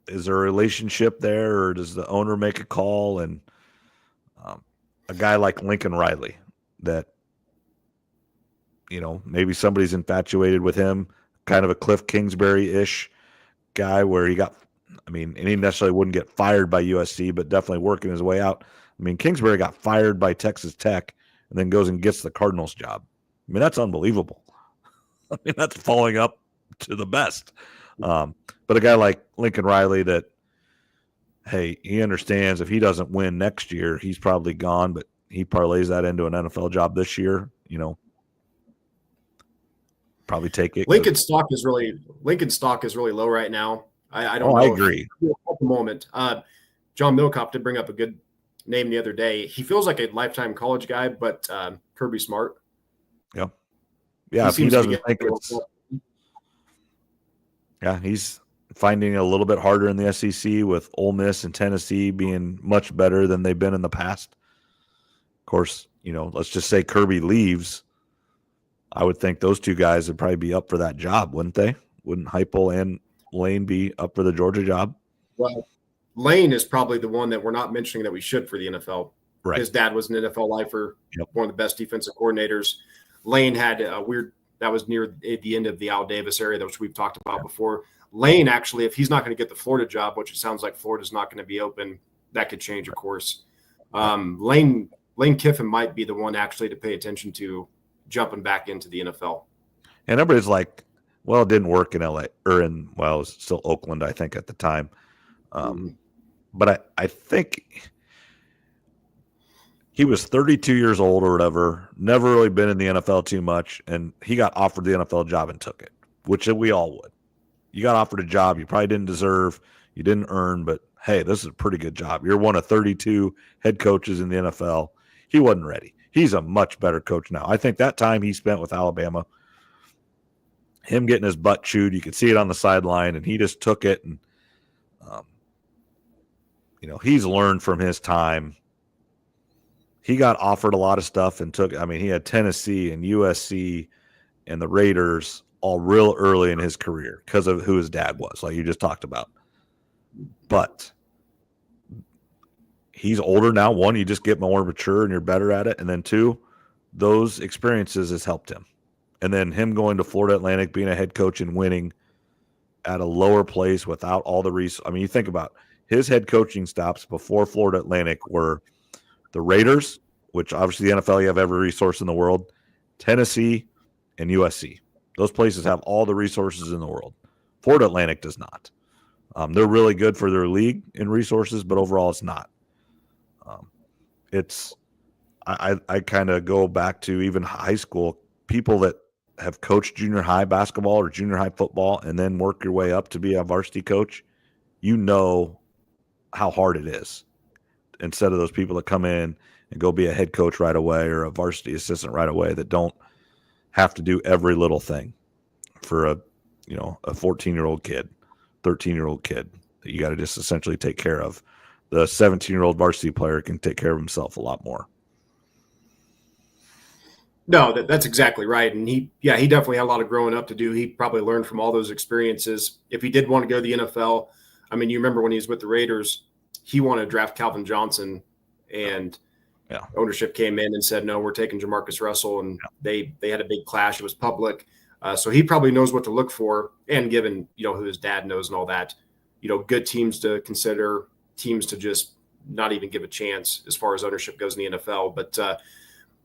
Is there a relationship there, or does the owner make a call? And a guy like Lincoln Riley, that maybe somebody's infatuated with him, kind of a Cliff Kingsbury-ish guy where he necessarily wouldn't get fired by USC, but definitely working his way out. I mean, Kingsbury got fired by Texas Tech and then goes and gets the Cardinals job. I mean, that's unbelievable. I mean, that's falling up to the best. But a guy like Lincoln Riley that, hey, he understands if he doesn't win next year, he's probably gone, but he parlays that into an NFL job this year, probably take it. Lincoln's stock is really low right now. I don't know. I agree. At the moment, John Milkoff did bring up a good name the other day. He feels like a lifetime college guy, but Kirby Smart. Yeah. Yeah. If he doesn't think it's, he's finding it a little bit harder in the SEC with Ole Miss and Tennessee being much better than they've been in the past. Of course, let's just say Kirby leaves. I would think those two guys would probably be up for that job, wouldn't they? Wouldn't Heupel and Lane be up for the Georgia job? Well, Lane is probably the one that we're not mentioning that we should for the NFL. Right. His dad was an NFL lifer, Yep. one of the best defensive coordinators. Lane had a weird – that was near the end of the Al Davis area, which we've talked about before. Lane, actually, if he's not going to get the Florida job, which it sounds like Florida's not going to be open, that could change, of course. Lane Kiffin might be the one actually to pay attention to jumping back into the NFL. And everybody's like, well, it didn't work in LA or it was still Oakland, I think, at the time. But I think he was 32 years old or whatever, never really been in the NFL too much, and he got offered the NFL job and took it, which we all would. You got offered a job you probably didn't deserve, you didn't earn, but hey, this is a pretty good job. You're one of 32 head coaches in the NFL. He wasn't ready. He's a much better coach now. I think that time he spent with Alabama, him getting his butt chewed, you could see it on the sideline, and he just took it. And, he's learned from his time. He got offered a lot of stuff and took – he had Tennessee and USC and the Raiders all real early in his career because of who his dad was, like you just talked about. But he's older now. One, you just get more mature and you're better at it. And then two, those experiences has helped him. And then him going to Florida Atlantic, being a head coach and winning at a lower place without all the resources. You think about his head coaching stops before Florida Atlantic were the Raiders, which obviously the NFL, you have every resource in the world, Tennessee, and USC. Those places have all the resources in the world. Florida Atlantic does not. They're really good for their league in resources, but overall it's not. I kind of go back to even high school, people that have coached junior high basketball or junior high football and then work your way up to be a varsity coach, you know how hard it is. Instead of those people that come in and go be a head coach right away or a varsity assistant right away that don't have to do every little thing for a 14-year-old kid, 13-year-old kid that you got to just essentially take care of. The 17-year-old varsity player can take care of himself a lot more. No, that's exactly right. And he definitely had a lot of growing up to do. He probably learned from all those experiences. If he did want to go to the NFL, you remember when he was with the Raiders, he wanted to draft Calvin Johnson, and ownership came in and said, no, we're taking Jamarcus Russell. And they had a big clash. It was public. So he probably knows what to look for. And given, who his dad knows and all that, good teams to consider, teams to just not even give a chance as far as ownership goes in the NFL. But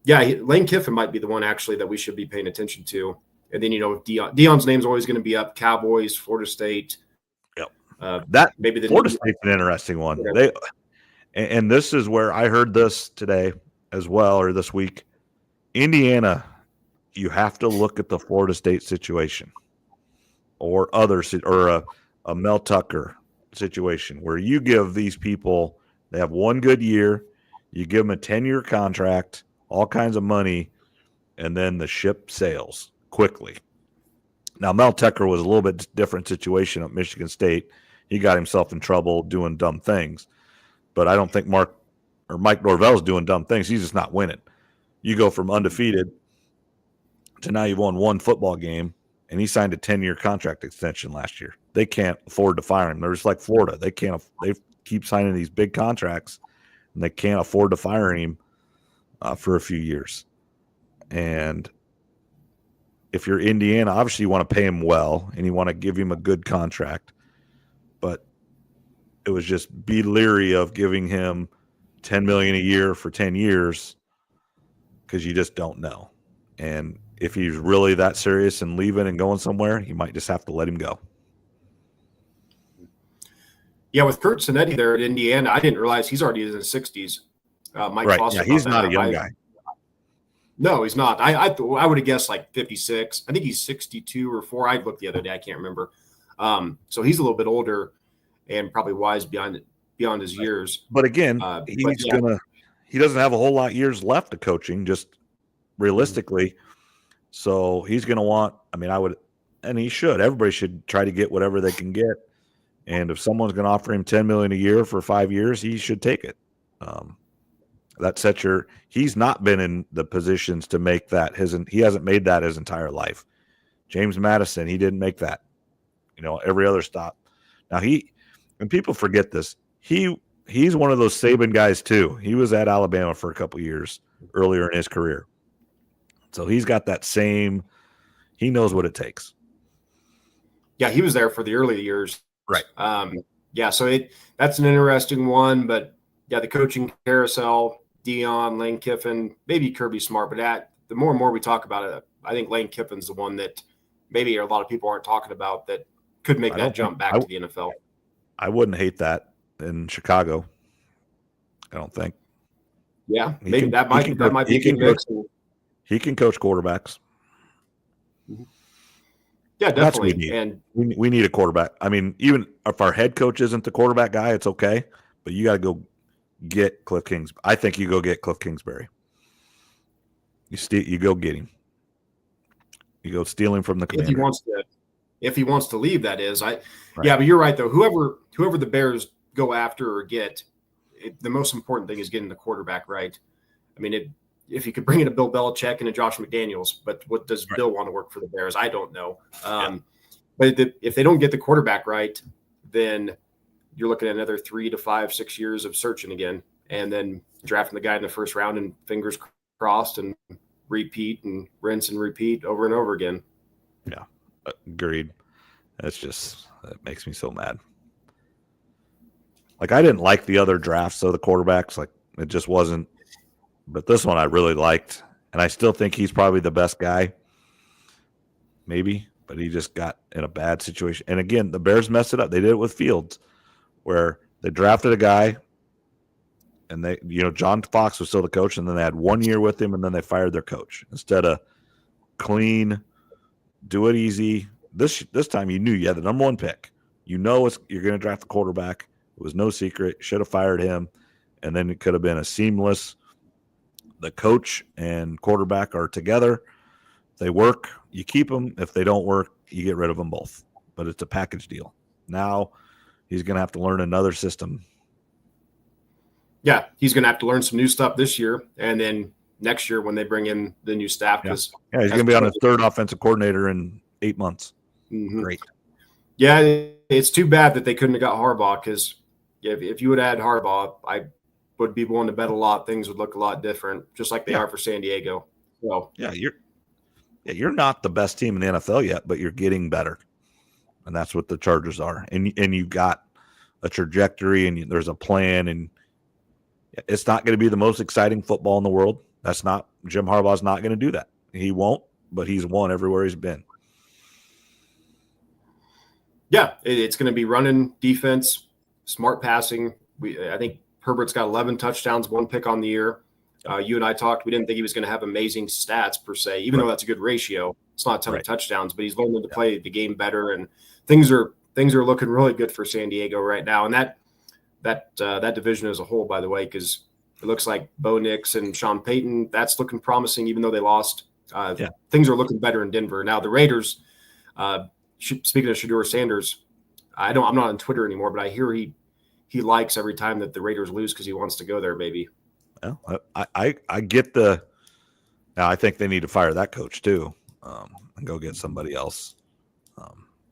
Lane Kiffin might be the one actually that we should be paying attention to. And then, Deion's name's always going to be up. Cowboys, Florida State. That maybe the Florida State's an interesting one. And this is where I heard this today as well, or this week. Indiana, you have to look at the Florida State situation, or others, or a Mel Tucker situation, where you give these people, they have one good year, you give them a 10-year contract, all kinds of money, and then the ship sails quickly. Now, Mel Tucker was a little bit different situation at Michigan State. He got himself in trouble doing dumb things. But I don't think Mike Norvell's doing dumb things. He's just not winning. You go from undefeated to now you've won one football game, and he signed a 10-year contract extension last year. They can't afford to fire him. They're just like Florida. They keep signing these big contracts, and they can't afford to fire him for a few years. And if you're Indiana, obviously you want to pay him well, and you want to give him a good contract. But it was just be leery of giving him $10 million a year for 10 years because you just don't know. And if he's really that serious and leaving and going somewhere, you might just have to let him go. Yeah, with Kurt Cinetti there at Indiana, I didn't realize he's already in his 60s. Mike right. Foster, yeah, he's not a young guy. No, he's not. I would have guessed like 56. I think he's 62 or 4. I looked the other day. I can't remember. So he's a little bit older and probably wise beyond his years. But again, he doesn't have a whole lot of years left of coaching, just realistically. So he's going to want, and he should. Everybody should try to get whatever they can get. And if someone's going to offer him $10 million a year for 5 years, he should take it. He's not been in the positions to make that he hasn't made that his entire life. James Madison, he didn't make that. every other stop. Now and people forget this, he's one of those Saban guys too. He was at Alabama for a couple years earlier in his career. So he's got that same, he knows what it takes. Yeah, he was there for the early years. Right. So that's an interesting one, but yeah, the coaching carousel, Dion, Lane Kiffin, maybe Kirby Smart, but the more and more we talk about it, I think Lane Kiffin's the one that maybe a lot of people aren't talking about that could make that jump back to the NFL. I wouldn't hate that in Chicago. I don't think. Yeah, maybe that might be a good mix. He can coach quarterbacks. Yeah, definitely. And we need a quarterback. I mean, even if our head coach isn't the quarterback guy, it's okay. But you got to go get Cliff Kingsbury. I think you go get Cliff Kingsbury. You go get him. You go steal him from the commander. If he wants to leave, that is. Yeah, but you're right though. Whoever the Bears go after or get, the most important thing is getting the quarterback right. I mean, if you could bring in a Bill Belichick and a Josh McDaniels, but what does Bill want to work for the Bears? I don't know. But if they don't get the quarterback right, then you're looking at another 3 to 5, 6 years of searching again, and then drafting the guy in the first round and fingers crossed and repeat and rinse and repeat over and over again. Yeah, agreed. That makes me so mad. Like, I didn't like the other drafts, so the quarterbacks, like, it just wasn't. But this one I really liked, and I still think he's probably the best guy. Maybe, but he just got in a bad situation. And again, the Bears messed it up. They did it with Fields, where they drafted a guy, and John Fox was still the coach, and then they had 1 year with him, and then they fired their coach instead of clean, do it easy. This time you knew you had the number 1 pick. You're going to draft the quarterback. It was no secret. Should have fired him, and then it could have been a seamless. The coach and quarterback are together. If they work, you keep them. If they don't work, you get rid of them both. But it's a package deal. Now he's going to have to learn another system. Yeah, he's going to have to learn some new stuff this year, and then next year when they bring in the new staff. Yeah, he's going to be on his 3rd offensive coordinator in 8 months. Mm-hmm. Great. Yeah, it's too bad that they couldn't have got Harbaugh, because if you would add Harbaugh, I would be willing to bet a lot things would look a lot different, just like they are for San Diego. So you're not the best team in the NFL yet, but you're getting better, and that's what the Chargers are. And you got a trajectory, and there's a plan, and it's not going to be the most exciting football in the world. Jim Harbaugh's not going to do that. He won't, but he's won everywhere he's been. Yeah, it's going to be running defense, smart passing. I think Herbert's got 11 touchdowns, 1 pick on the year. You and I talked. We didn't think he was going to have amazing stats per se, even though that's a good ratio. It's not a ton of touchdowns, but he's learning to play the game better, and things are looking really good for San Diego right now. And that division as a whole, by the way, because it looks like Bo Nix and Sean Payton, that's looking promising, even though they lost. Things are looking better in Denver now. The Raiders. Speaking of Shedeur Sanders, I'm not on Twitter anymore, but I hear he likes every time that the Raiders lose because he wants to go there, maybe. Well, I get now I think they need to fire that coach too, and go get somebody else.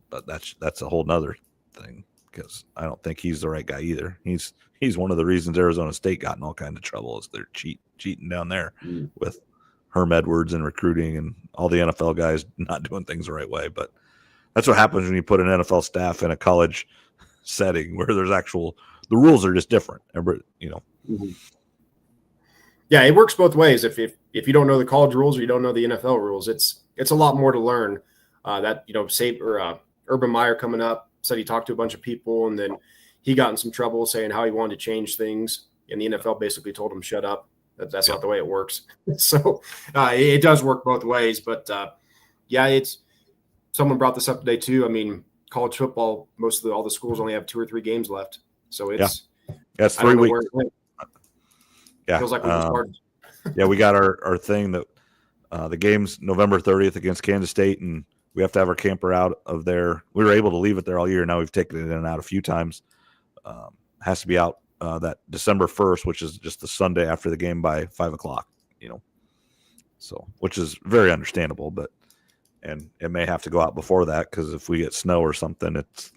But that's a whole nother thing, because I don't think he's the right guy either. He's one of the reasons Arizona State got in all kinds of trouble, is they're cheating down there with Herm Edwards and recruiting and all the NFL guys not doing things the right way. But that's what happens when you put an NFL staff in a college setting where the rules are just different. Mm-hmm. Yeah, it works both ways. If you don't know the college rules or you don't know the NFL rules, it's a lot more to learn. Urban Meyer coming up said he talked to a bunch of people, and then he got in some trouble saying how he wanted to change things, and the NFL basically told him shut up. That's not the way it works. So it does work both ways. But someone brought this up today too. I mean, college football, all the schools only have 2 or 3 games left, so it's 3 weeks. Yeah, feels like we started. We got our thing that the game's November 30th against Kansas State, and we have to have our camper out of there. We were able to leave it there all year. Now we've taken it in and out a few times. Has to be out that December 1st, which is just the Sunday after the game by 5:00. So, which is very understandable, but and it may have to go out before that because if we get snow or something, it's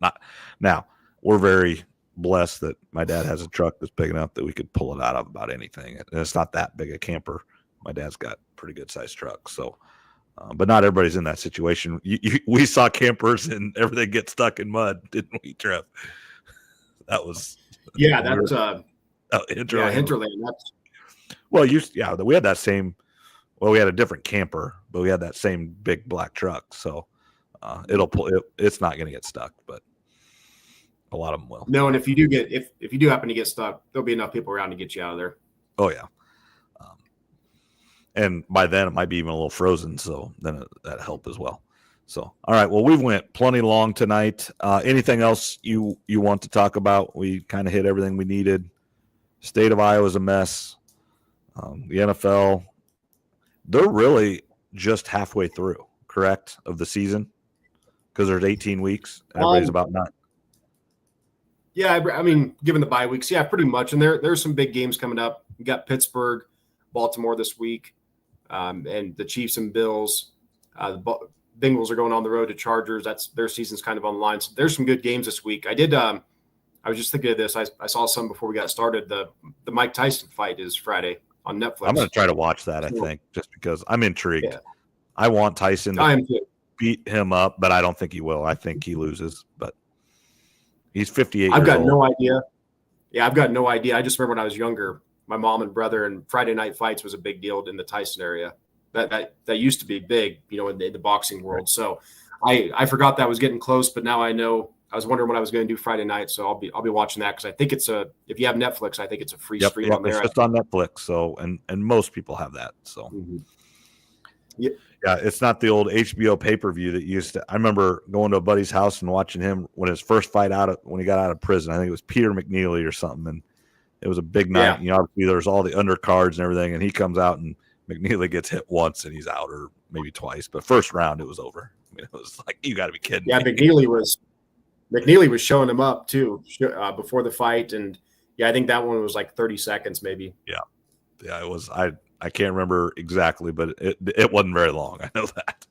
not. Now, we're very blessed that my dad has a truck that's big enough that we could pull it out of about anything. And it's not that big a camper. My dad's got pretty good sized trucks. So, but not everybody's in that situation. We saw campers and everything get stuck in mud, didn't we, Trev? That was Hinterland. That's well, we had that same. Well, we had a different camper, but we had that same big black truck. So it'll pull. It's not going to get stuck, but a lot of them will. No, and if you do happen to get stuck, there'll be enough people around to get you out of there. Oh yeah. And by then it might be even a little frozen, so then that help as well. So, all right. Well, we've went plenty long tonight. Anything else you want to talk about? We kind of hit everything we needed. State of Iowa is a mess. The NFL, they're really just halfway through, correct, of the season because there's 18 weeks. Everybody's about not. Yeah, I mean, given the bye weeks, yeah, pretty much. And there's some big games coming up. We got Pittsburgh, Baltimore this week. And the Chiefs and Bills, the Bengals are going on the road to Chargers. That's their season's kind of on the line. So there's some good games this week. I was just thinking of this. I saw some before we got started. The Mike Tyson fight is Friday on Netflix. I'm going to try to watch that, I think, just because I'm intrigued. Yeah. I want Tyson to beat him up, but I don't think he will. I think he loses, but he's 58 I've got old. No idea. Yeah, I've got no idea. I just remember when I was younger, my mom and brother, and Friday night fights was a big deal in the Tyson area. That used to be big, in the boxing world. So I forgot that was getting close, but now I know. I was wondering what I was going to do Friday night, so I'll be watching that because I think if you have Netflix, I think it's a free stream on there. It's just on Netflix, so and most people have that. So yeah, it's not the old HBO pay-per-view that used to. I remember going to a buddy's house and watching him when his first fight when he got out of prison. I think it was Peter McNeely or something, and it was a big night. Yeah. Obviously there's all the undercards and everything, and he comes out and McNeely gets hit once and he's out, or maybe twice. But first round, it was over. I mean, it was like, you got to be kidding me. McNeely was showing him up too before the fight, and I think that one was like 30 seconds maybe. Yeah, it was. I can't remember exactly, but it wasn't very long. I know that.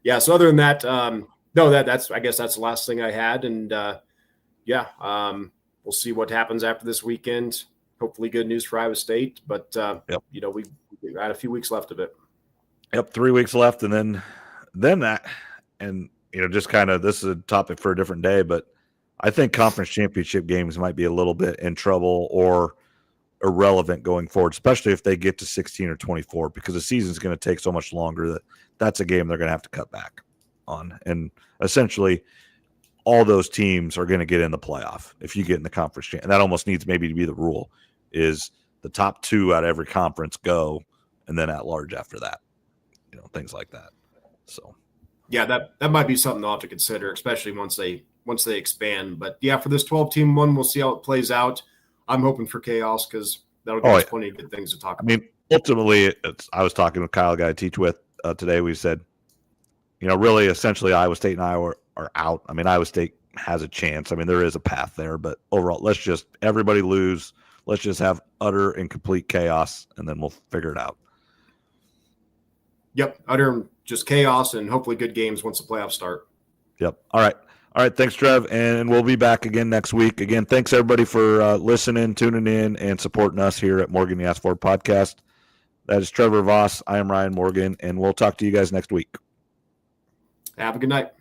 Yeah. So other than that, no, that's I guess that's the last thing I had, and we'll see what happens after this weekend. Hopefully good news for Iowa State, but we got a few weeks left of it. Yep, 3 weeks left, and then that, and just kind of, this is a topic for a different day, but I think conference championship games might be a little bit in trouble or irrelevant going forward, especially if they get to 16 or 24, because the season's going to take so much longer that's a game they're going to have to cut back on. And essentially all those teams are going to get in the playoff if you get in the conference. And that almost needs maybe to be the rule, is the top two out of every conference go, and then at large after that, things like that. So yeah, that might be something they'll have to consider, especially once they expand. But yeah, for this 12-team one, we'll see how it plays out. I'm hoping for chaos because that'll give us plenty of good things to talk about. I mean, ultimately, I was talking with Kyle, guy I teach with today. We said, really, essentially, Iowa State and Iowa are out. I mean, Iowa State has a chance. I mean, there is a path there, but overall, let's just everybody lose. Let's just have utter and complete chaos, and then we'll figure it out. Yep, utter just chaos, and hopefully good games once the playoffs start. Yep. All right. Thanks, Trev, and we'll be back again next week. Again, thanks everybody for listening, tuning in, and supporting us here at Morgan You Asked For Podcast. That is Trevor Voss. I am Ryan Morgan, and we'll talk to you guys next week. Have a good night.